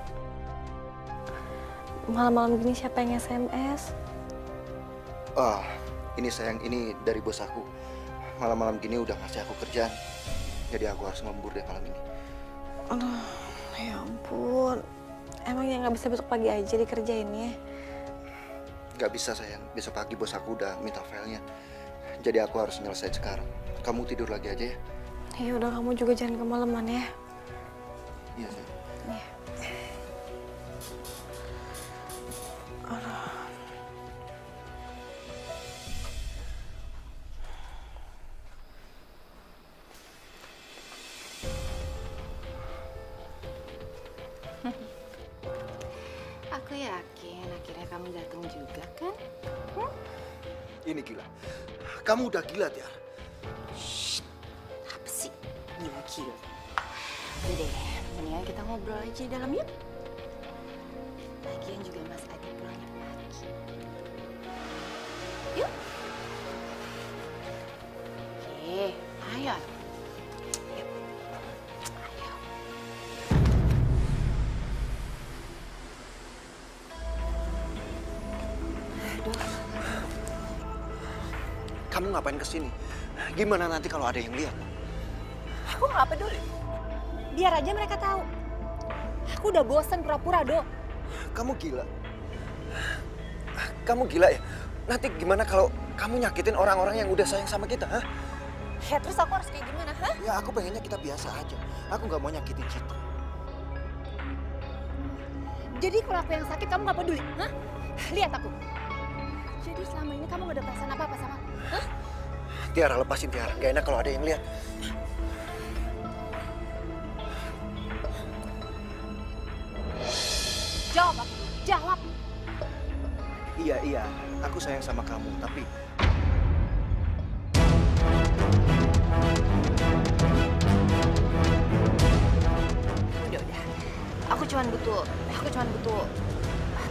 malam-malam gini siapa yang SMS? Ini sayang, ini dari bos aku. Malam-malam gini udah ngasih aku kerjaan. Jadi aku harus lembur deh malam ini. Aduh, Ya ampun, emangnya nggak bisa besok pagi aja dikerjainnya? Gak bisa sayang, besok pagi bos aku udah minta filenya. Jadi aku harus nyelesain sekarang. Kamu tidur lagi aja ya? Ya udah, kamu juga jangan kemalaman ya. Iya sayang. Iya. Aku yakin akhirnya kamu datang juga kan? Ini gila. Kamu udah gila, Tiara. Apa sih? Gila. Udah deh, mendingan kita ngobrol aja di dalam yuk. Lagian juga Mas Adi pulangnya pagi. Yuk. Oke, ayo. Yuk. Ayo. Kamu ngapain kesini? Gimana nanti kalau ada yang lihat? Aku nggak peduli. Biar aja mereka tahu. Aku udah bosen pura-pura, Do. Kamu gila. Kamu gila ya? Nanti gimana kalau kamu nyakitin orang-orang yang udah sayang sama kita, ha? Ya terus aku harus kayak gimana, ha? Ya aku pengennya kita biasa aja. Aku nggak mau nyakitin Citra. Jadi kalau aku yang sakit kamu nggak peduli, hah? Lihat aku. Jadi selama ini kamu gak ada perasaan apa-apa sama aku, hah? Tiara, lepasin Tiara. Gak enak kalau ada yang lihat. Jawab aku, jawab. Iya. Aku sayang sama kamu, tapi... Udah. Aku cuman butuh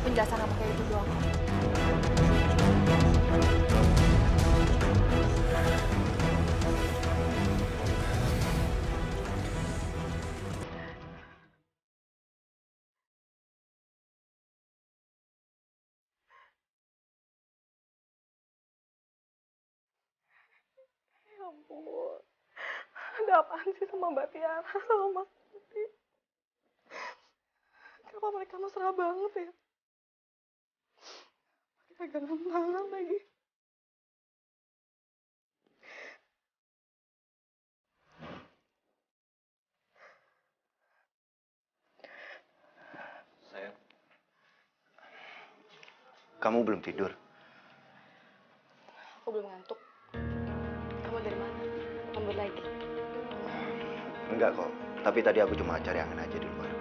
penjelasan apa kayak itu doang. Ya ampun, ada apaan sih sama Mbak Tiara sama Mas Adi? Kenapa mereka mesra banget ya? Pegangan tangan lagi. Sayang. Kamu belum tidur? Aku belum ngantuk. Kamu dari mana? Lembur lagi. Enggak kok. Tapi tadi aku cuma cari angin aja di luar.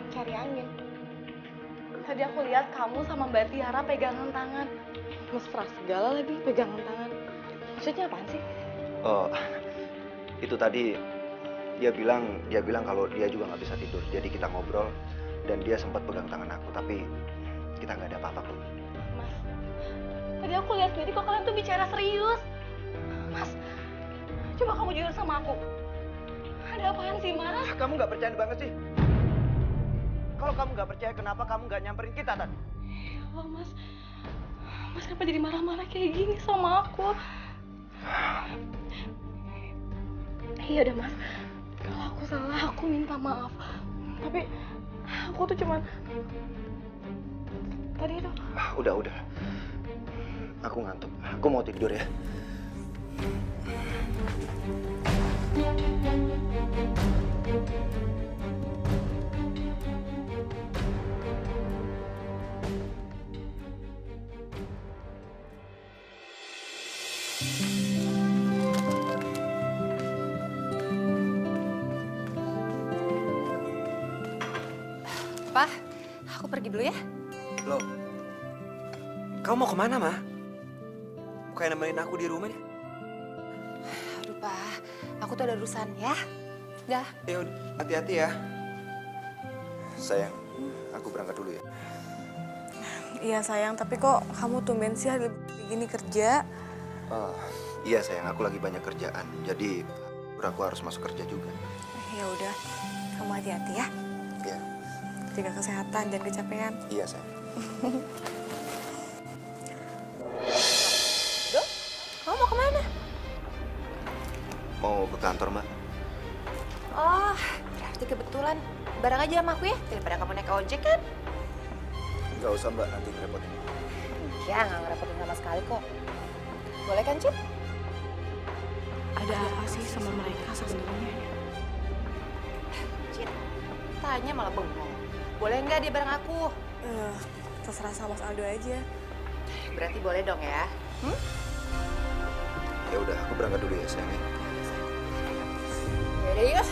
Cari angin. Tadi aku lihat kamu sama Mbak Tiara pegangan tangan. Mesra segala lagi pegangan tangan. Maksudnya apaan sih? Oh, itu tadi dia bilang kalau dia juga nggak bisa tidur. Jadi kita ngobrol dan dia sempat pegang tangan aku. Tapi kita nggak ada apa-apa kok. Mas, tadi aku lihat sendiri kok kalian tuh bicara serius. Mas, coba kamu jujur sama aku. Ada apaan sih, Mas? Kamu nggak percaya banget sih? Kalau kamu nggak percaya, kenapa kamu nggak nyamperin kita tadi? Ya Allah, Mas. Mas kenapa jadi marah-marah kayak gini sama aku? Iya udah, Mas. Kalau aku salah, aku minta maaf. Tapi aku tuh cuman tadi itu. Udah. Aku ngantuk. Aku mau tidur ya. Pa, aku pergi dulu ya. Loh, kamu mau kemana, Ma? Bukannya nemenin aku di rumah deh. Aduh, Pa, aku tuh ada urusan ya. Dah. Ya udah, hati-hati ya. Sayang, aku berangkat dulu ya. Iya sayang, tapi kok kamu tumben sih hari gini kerja? Iya sayang, aku lagi banyak kerjaan. Jadi aku harus masuk kerja juga. Ya udah, kamu hati-hati ya. Iya. Jaga kesehatan, jangan kecapean. Iya sayang. Do, kamu mau kemana? Mau ke kantor, Mbak? Oh, berarti kebetulan. bareng aja sama aku ya, daripada kamu naik ojek kan. Nggak usah Mbak, nanti ngerepotin. Ya, nggak ngerepotin sama sekali kok. Boleh kan, Cip? Ada apa sih sama mereka sebenarnya? Cip, tanya malah bengong. Boleh nggak dia bareng aku? Terserah sama Mas Aldo aja. Berarti boleh dong ya. Ya udah, aku berangkat dulu ya sayang. Yaudah yuk.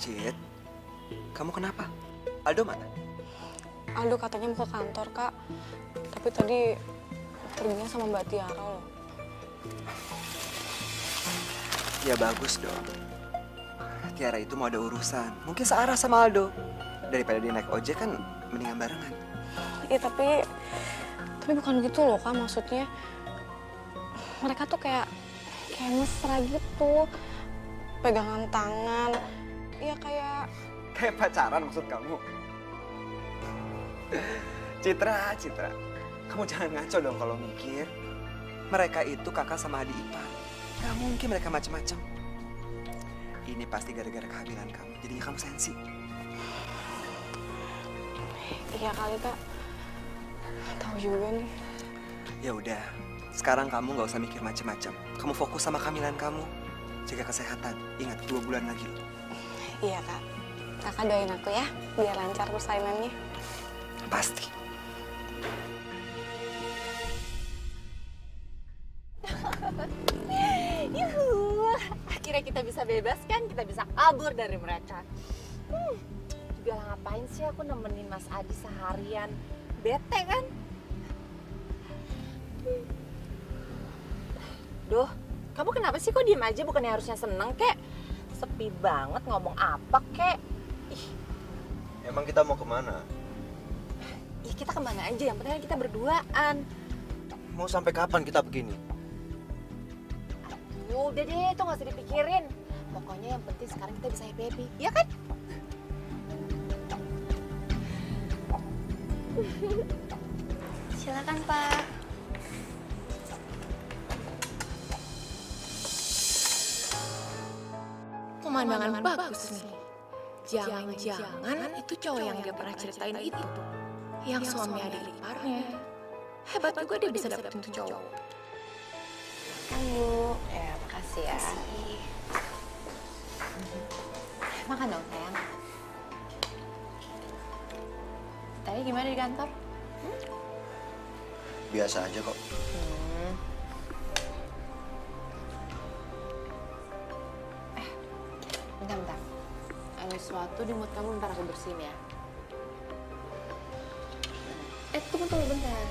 Cid, kamu kenapa? Aldo mana? Aldo katanya mau ke kantor, Kak. Tapi tadi perginya sama Mbak Tiara loh. Ya bagus dong. Tiara itu mau ada urusan. Mungkin searah sama Aldo. Daripada dia naik ojek kan mendingan barengan. Iya, tapi bukan gitu loh, Kak, maksudnya. Mereka tuh kayak mesra gitu. Pegangan tangan. Iya, Kayak pacaran maksud kamu? Citra. Kamu jangan ngaco dong kalau mikir. Mereka itu kakak sama adik ipar. Gak mungkin mereka macem-macem. Ini pasti gara-gara kehamilan kamu. Jadinya kamu sensi. Iya kali, Kak. Tahu juga nih. Ya udah, sekarang kamu gak usah mikir macem-macem. Kamu fokus sama kehamilan kamu. Jaga kesehatan. Ingat, 2 bulan lagi loh. Iya, Kak. Kakak doain aku ya, biar lancar persainannya. Pasti. Yuhu, akhirnya kita bisa bebas kan? Kita bisa kabur dari mereka. Juga ngapain sih aku nemenin Mas Adi seharian? Bete kan? Duh, kamu kenapa sih kok diem aja? Bukannya harusnya seneng kek? Sepi banget, ngomong apa kek? Ih, Emang kita mau kemana? ya kita kemana aja? Yang penting kan kita berduaan. Mau sampai kapan kita begini? Udah deh, itu gak usah dipikirin. Pokoknya yang penting sekarang kita bisa happy, ya kan? Silakan, Pak. Pemandangan bagus nih. Jangan-jangan itu cowok yang dia pernah ceritain itu. Yang suami adik iparnya. Hebat juga dia bisa dapetin tuh cowok. Halo. Ya, makasih ya. Makan dong, sayang. Tadi gimana di kantor? Biasa aja kok. Bentar. Ada sesuatu di mulut kamu, bentar aku bersihin ya. Tunggu bentar.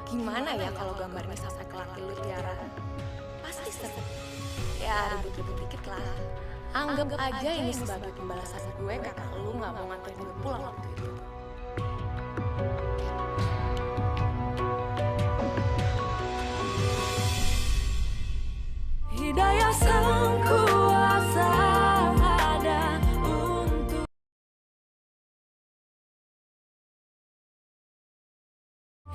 Gimana ya kalau gambar ini sampai ke laki lu, Tiara? Pasti seru. Ya, ribut-ribut dikit lah. Anggap aja ini sebagai pembalasan gue karena lu gak mau nganterin gue pulang waktu itu. Hidayah sang kuasa ada untuk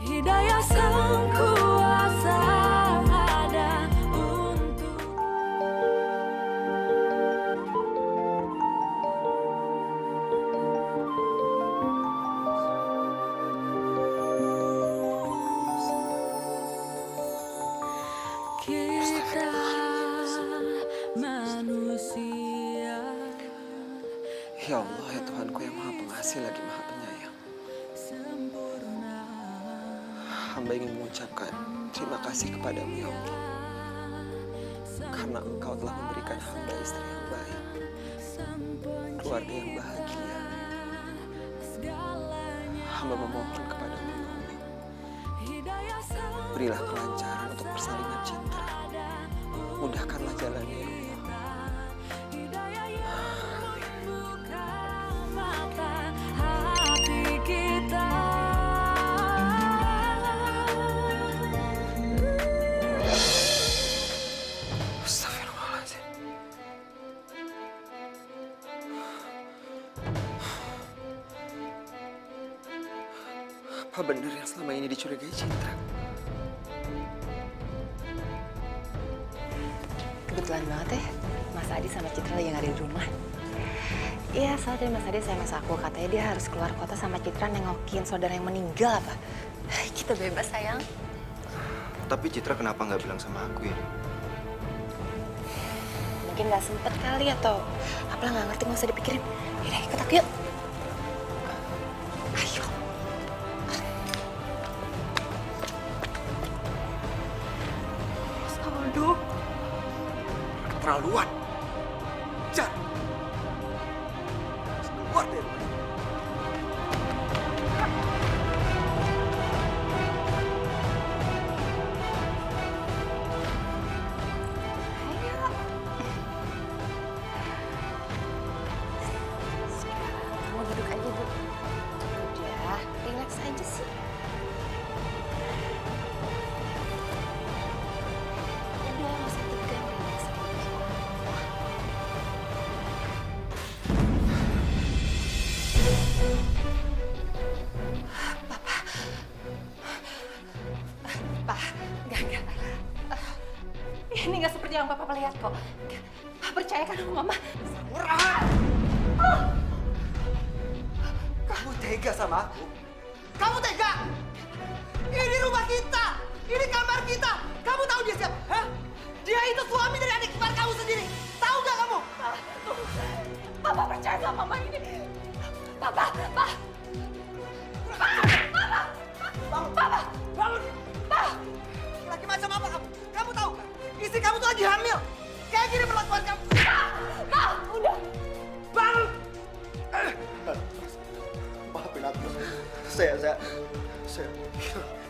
Hidayah sang kuasa ada untuk kita Pengasih lagi Maha Penyayang. Hamba ingin mengucapkan terima kasih kepadamu ya Allah. Karena Engkau telah memberikan hamba istri yang baik, keluarga yang bahagia. Hamba memohon kepadamu ya Allah. Berilah kelancaran untuk persalinan Citra. Mudahkanlah jalannya ya Allah. hati kita. Astagfirullahaladzim. Apa benar yang selama ini dicurigai Citra? Kebetulan banget ya, Mas Adi sama Citra lagi nggak ada di rumah. Iya, soalnya Mas Adi SMS aku, katanya dia harus keluar kota sama Citra nengokin saudara yang meninggal apa. Kita bebas sayang. Tapi Citra kenapa nggak bilang sama aku ya? Mungkin nggak sempet kali atau apalah nggak ngerti, nggak usah dipikirin. Yaudah, ikut aku yuk. Ayo. Saldo. Keterlaluan. Jar. Keluar dari rumah. Kamu duduk aja, Bu. Udah, relax aja sih. Udah, nggak usah tegang, relax aja. Pak, enggak. Ini nggak seperti yang Papa lihat kok. Percayakan sama Mama. Murah! Kamu tega sama aku? Kamu tega? Ini rumah kita! Ini kamar kita! Kamu tahu dia siapa? Hah? Dia itu suami dari adik ipar kamu sendiri! Tahu gak kamu? Papa percaya sama Mama ini. Papa. Bangun! Laki macam apa kamu? Kamu tahu kan? Istri kamu tuh lagi hamil! Kayak gini perlakuan kamu! Udah. Bangun! Maafin aku. Saya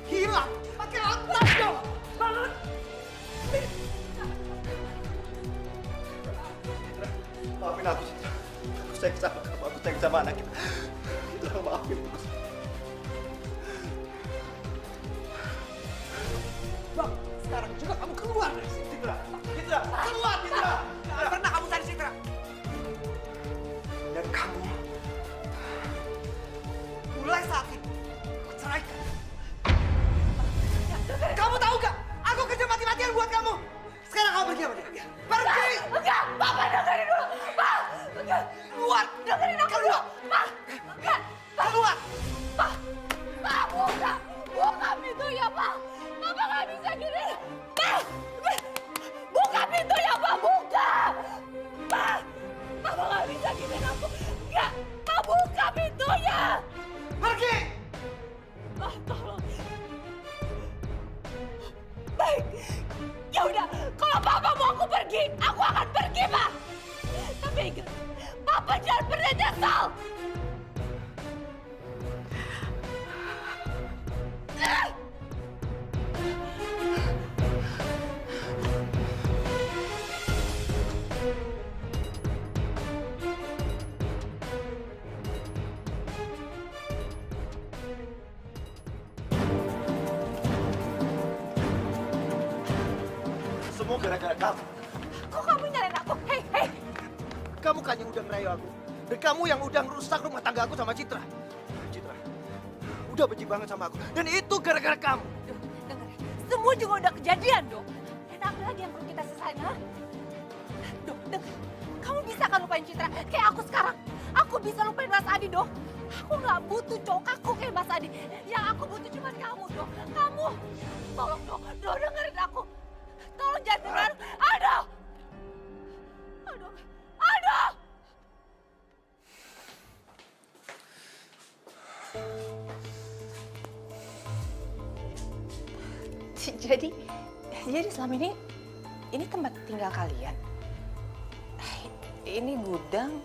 Hilang! Pakai otak dong! Bangun! maafin aku. Aku sayang sama kamu. Aku sayang sama anak kita. Citra, maafin aku. Bang, sekarang juga kamu keluar dari sini, Citra! Citra! Keluar, Citra! Jangan pernah kamu cari Citra! Dan kamu, mulai saat ini, aku ceraikan. Kamu tahu gak? Aku kerja mati-matian buat kamu. Sekarang kamu pergi sama dia. Pergi! Enggak, Papa dengerin dulu. Pak, enggak. Keluar! Dengerin aku dulu. Pak, enggak. Keluar! Pak, buka pintunya, Pak. Papa nggak bisa gini. Pak, buka pintunya, Pak. Buka. Pak, Papa nggak bisa gini aku. Enggak, Pak, buka pintunya. Pergi! Pak, tolong. Baik, ya udah. Kalau Papa mau aku pergi, aku akan pergi, Pak. Tapi ingat, Papa jangan pernah nyesal. Semua gara-gara kamu. Kok kamu nyalain aku? Hei. Kamu kan yang udah ngerayu aku. Dan kamu yang udah ngerusak rumah tangga aku sama Citra. Citra, udah benci banget sama aku. Dan itu gara-gara kamu. Dengar, semua juga udah kejadian, Dok. Dan apa lagi yang perlu kita sesain, ha? Dok, dengar. Kamu bisa kan lupain Citra kayak aku sekarang? Aku bisa lupain Mas Adi, Dok. Aku nggak butuh cowok kaku kayak Mas Adi. Yang aku butuh cuma kamu, Dok. Kamu. Tolong, Dok. Dok, dengerin aku. Tolong jangan dengar. Aduh. Jadi selama ini tempat tinggal kalian? Ini gudang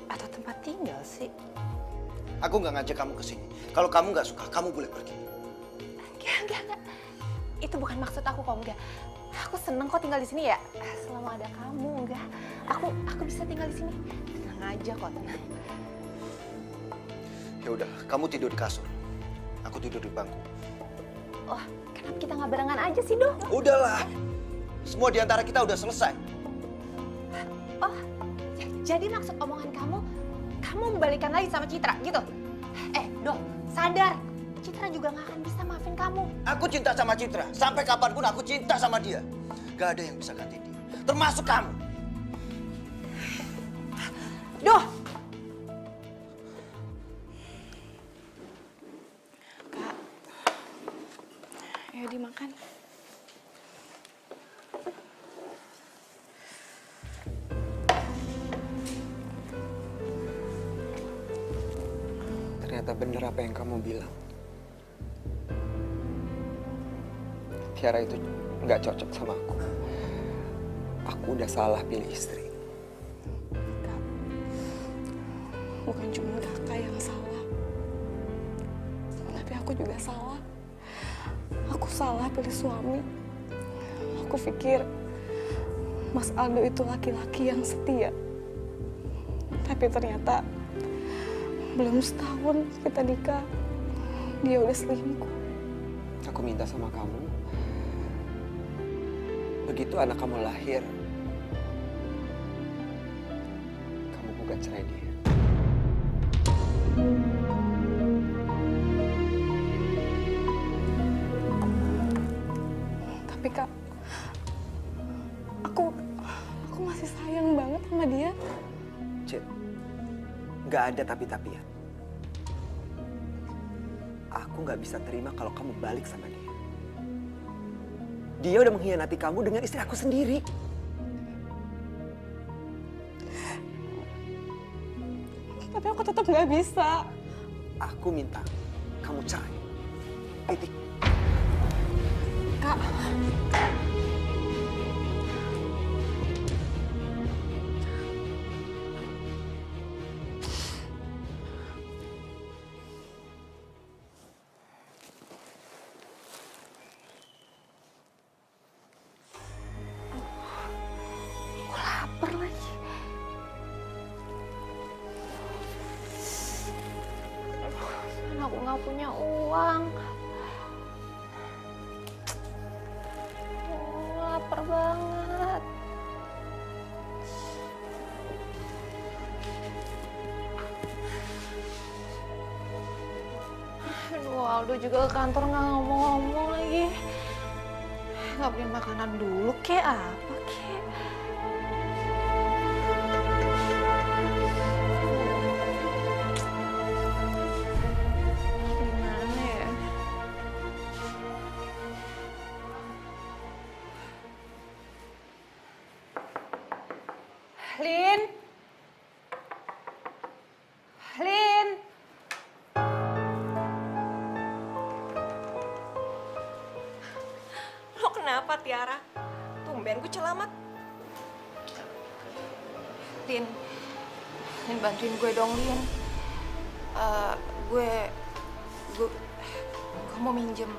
atau tempat tinggal sih? Aku nggak ngajak kamu ke sini. Kalau kamu nggak suka, kamu boleh pergi. Enggak. Itu bukan maksud aku kok, enggak. Aku seneng kok tinggal di sini ya. Selama ada kamu, enggak. Aku bisa tinggal di sini. Tenang aja kok, tenang. Ya udah, kamu tidur di kasur. Aku tidur di bangku. Wah, kenapa kita nggak barengan aja sih, Do? Udahlah. Semua di antara kita udah selesai. Oh, jadi maksud omongan kamu membalikan lagi sama Citra, gitu? Do, sadar. Citra juga nggak akan bisa maafin kamu. Aku cinta sama Citra. Sampai kapanpun aku cinta sama dia. Gak ada yang bisa ganti dia. Termasuk kamu. Duh! Kak, ayo dimakan. Ternyata bener apa yang kamu bilang. Tiara itu nggak cocok sama aku. Aku udah salah pilih istri. Kak, bukan cuma kakak yang salah. Tapi aku juga salah. Aku salah pilih suami. Aku pikir Mas Aldo itu laki-laki yang setia. Tapi ternyata belum setahun kita nikah, dia udah selingkuh. Aku minta sama kamu, begitu anak kamu lahir, kamu gugat cerai dia. Tapi Kak, aku masih sayang banget sama dia. Cid, nggak ada tapi-tapian. Aku nggak bisa terima kalau kamu balik sama dia. Dia udah mengkhianati kamu dengan istri aku sendiri. Tapi aku tetap nggak bisa. Aku minta kamu cerai. Titik. Kak, Lapar lagi. Kan aku nggak punya uang. Lapar banget. Aduh, Aldo juga ke kantor nggak ngomong-ngomong lagi. Nggak beli makanan dulu, kek apa kek? Gimana ya? Lin? Lin? Lo kenapa, Tiara? Tumben gue celamat. Lin bantuin gue dong, Lin. Gue mau minjem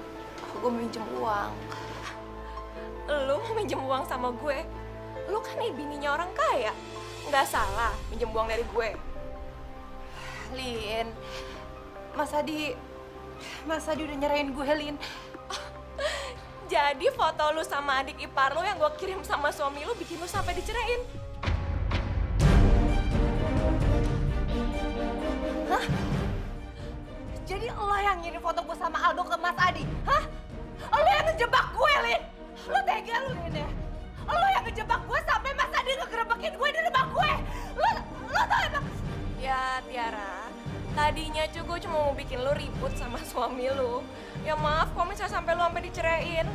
uang. Lo mau minjem uang sama gue? Lo kan bininya orang kaya. Nggak salah minjem uang dari gue. Lin, Mas Adi udah nyerahin gue, Lin. Jadi foto lu sama adik ipar lu yang gue kirim sama suami lu bikin lu sampai diceraiin. Hah? Jadi lo yang ngirim foto gue sama Aldo ke Mas Adi? Hah? Lo yang ngejebak gue, Lin? Lo tega lu, Lin ya? Lo yang ngejebak gue sampai Mas Adi ngegerebekin gue di rumah gue? Lo tau emang? Ya Tiara, tadinya gue cuma mau bikin lu ribut sama suami lu. Ya maaf kalau misalnya sampai lu sampai diceraiin.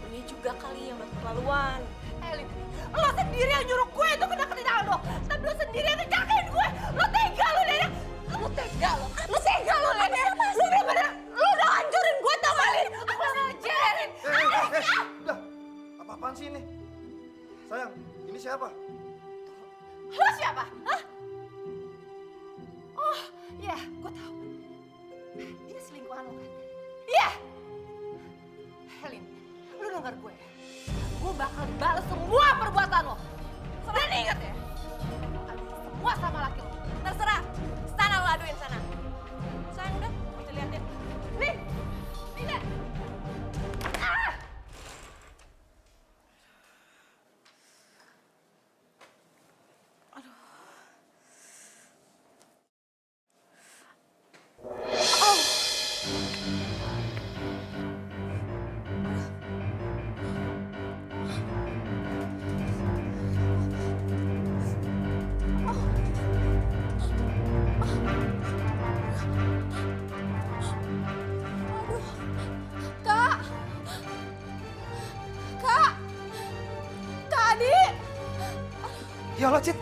Ini juga kali yang udah keterlaluan. Lin, lo sendiri yang nyuruh gue itu deketin Aldo. Tapi lo sendiri yang ngejagain gue. Lo tega lu, Lin. Lo tega lu, Lin. Dia selingkuhan lo kan? Iya! Helin, lu denger gue ya. Gue bakal balas semua perbuatan lo. Dan inget ya, aduin semua sama laki lo. Terserah, sana lo aduin sana. Sayang udah, kita liatin. Nih, nih deh. Ah! Kak! Kak! Kak Adi! Ya Allah, Cit.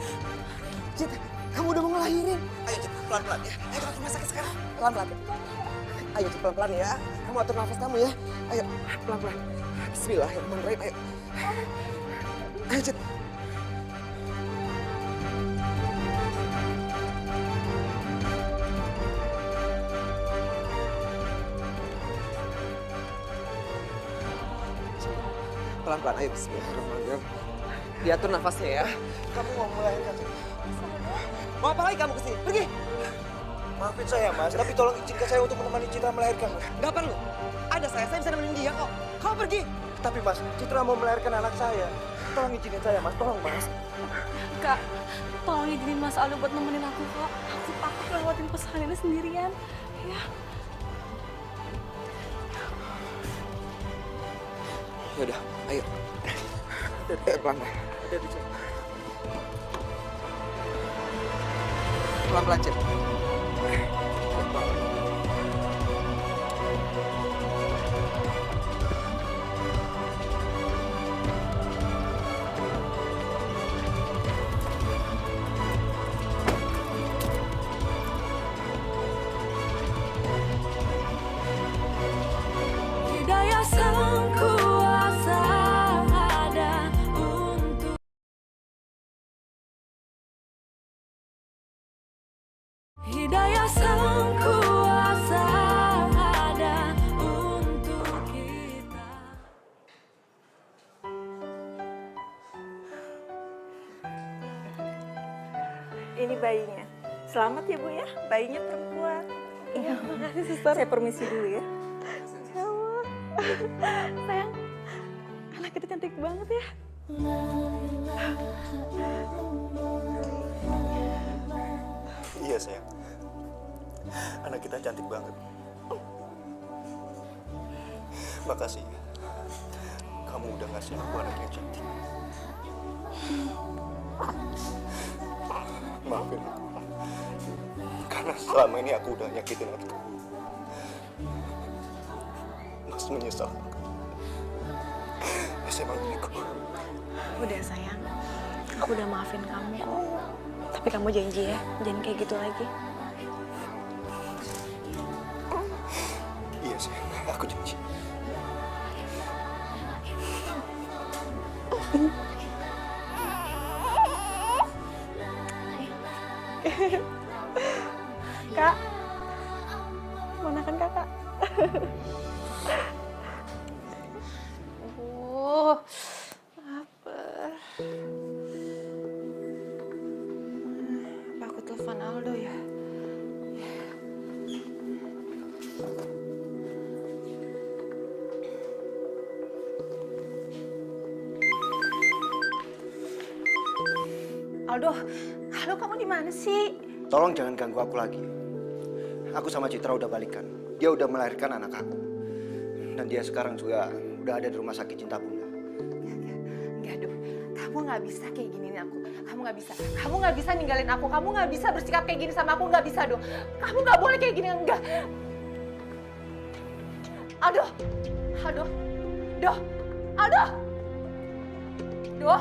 Cit, kamu udah mau ngelahirin. Ayo, Cit, pelan-pelan ya. Ayo ke rumah sakit sekarang. Pelan-pelan. Ayo, Cit, pelan-pelan ya. Kamu atur nafas kamu ya. Ayo, pelan-pelan. Bismillahirrahmanirrahim. Ayo. Ayo, Cit. Pelan-pelan, ayo. Bismillahirrahmanirrahim. Diatur nafasnya ya. Kamu mau melahirkan. Mau apa lagi kamu kesini? Pergi. Maafin saya, Mas. Tapi tolong izinkan saya untuk menemani Citra melahirkan, Mas. Nggak perlu. Ada saya bisa nemenin dia kok. Kamu pergi. Tapi, Mas, Citra mau melahirkan anak saya. Tolong izinin saya, Mas. Tolong, Mas. Kak, tolong izinin Mas Aldo buat nemenin aku, Kak. Aku takut lewatin pesan ini sendirian. Ya. Yaudah, ayo. Ayo, pelan-pelan. Pelan-pelan, Cit. Hidayah sang kuasa ada untuk Hidayah sang kuasa ada untuk kita. Ini bayinya. Selamat ya Bu ya, bayinya perempuan. Iya, makasih suster. Saya permisi dulu ya. Ya Allah. Sayang, anak kita cantik banget ya. Iya, sayang. Anak kita cantik banget. Makasih ya. Kamu udah ngasih aku anak yang cantik. Maafin aku. Karena selama ini aku udah nyakitin hati kamu. Mas menyesal. Assalamualaikum. Udah sayang, aku udah maafin kamu kok. Tapi kamu janji ya, jangan kayak gitu lagi. Iya, sayang. Aku janji. Kak, ponakan kakak. Lapar. Apa aku telepon Aldo ya? Aldo kamu di mana sih? Tolong jangan ganggu aku lagi. Aku sama Citra udah balikan. Dia udah melahirkan anak aku. Dan dia sekarang juga udah ada di rumah sakit Cinta Bunda. Enggak, Do. Kamu nggak bisa kayak giniin aku. Kamu nggak bisa. Kamu nggak bisa ninggalin aku. Kamu nggak bisa bersikap kayak gini sama aku. Nggak bisa, Do. Kamu nggak boleh kayak gini. Enggak. Aldo. Do. Aldo. Do.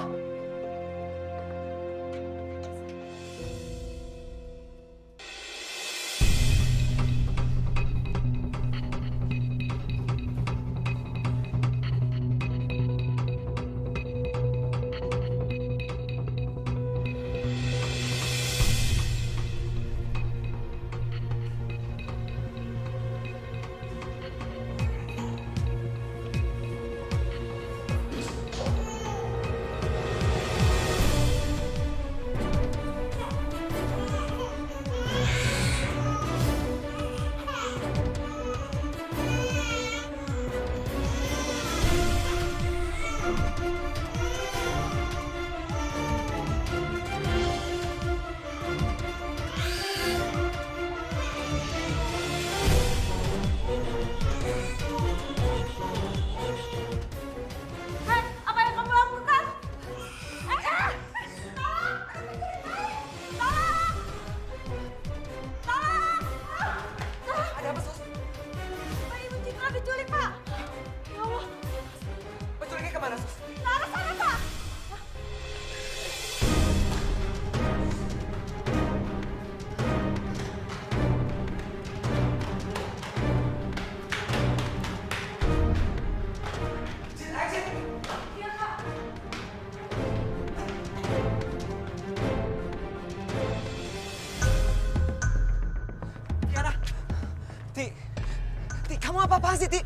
Ti, kamu apa-apaan sih, Ti?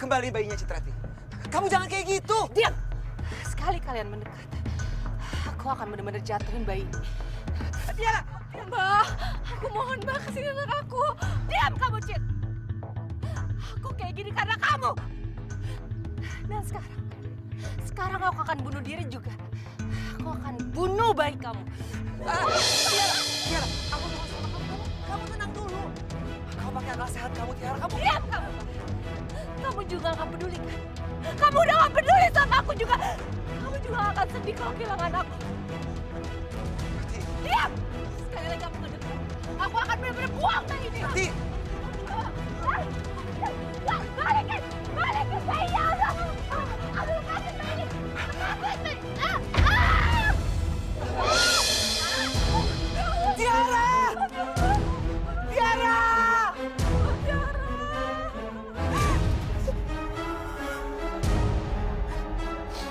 Kembali bayinya Citra, Ti. Kamu jangan kayak gitu. Diam! Sekali kalian mendekat, aku akan benar-benar jatuhin bayi ini. Tiara! Mbak, aku mohon Mbak, kasih anak aku. Diam kamu, Cit. Aku kayak gini karena kamu. Dan sekarang aku akan bunuh diri juga. Aku akan bunuh bayi kamu. Tiara, aku mohon sama kamu. Kamu tenang dulu. Kamu pakai akal sehat kamu, Tiara. Kamu Diam kamu. Kamu juga gak peduli kan? Kamu udah gak peduli sama aku juga. Kamu juga akan sedih kalau kehilangan aku. Diam! Sekali lagi kamu ngedekat, aku akan benar-benar buang bayi ini. Ti! Balikin! Balikin bayinya! Aku lepasin bayi ini! Lepasin bayi! Tiara! Tiara!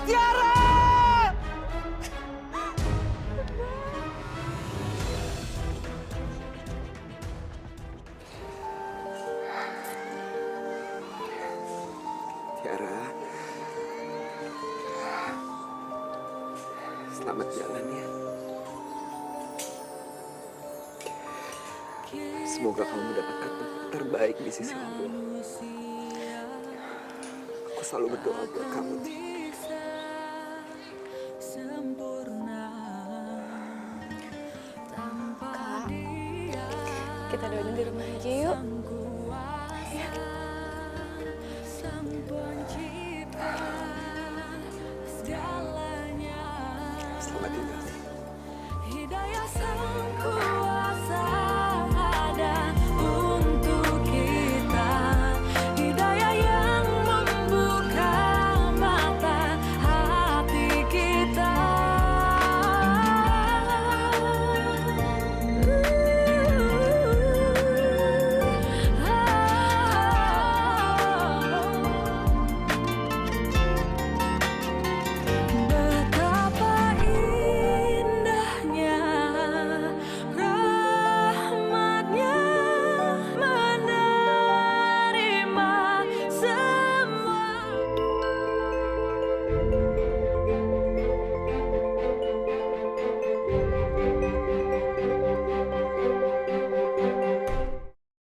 Tiara! Tiara, selamat jalan ya. Semoga kamu mendapatkan tempat terbaik di sisi Allah. Aku selalu berdoa buat kamu, Ti.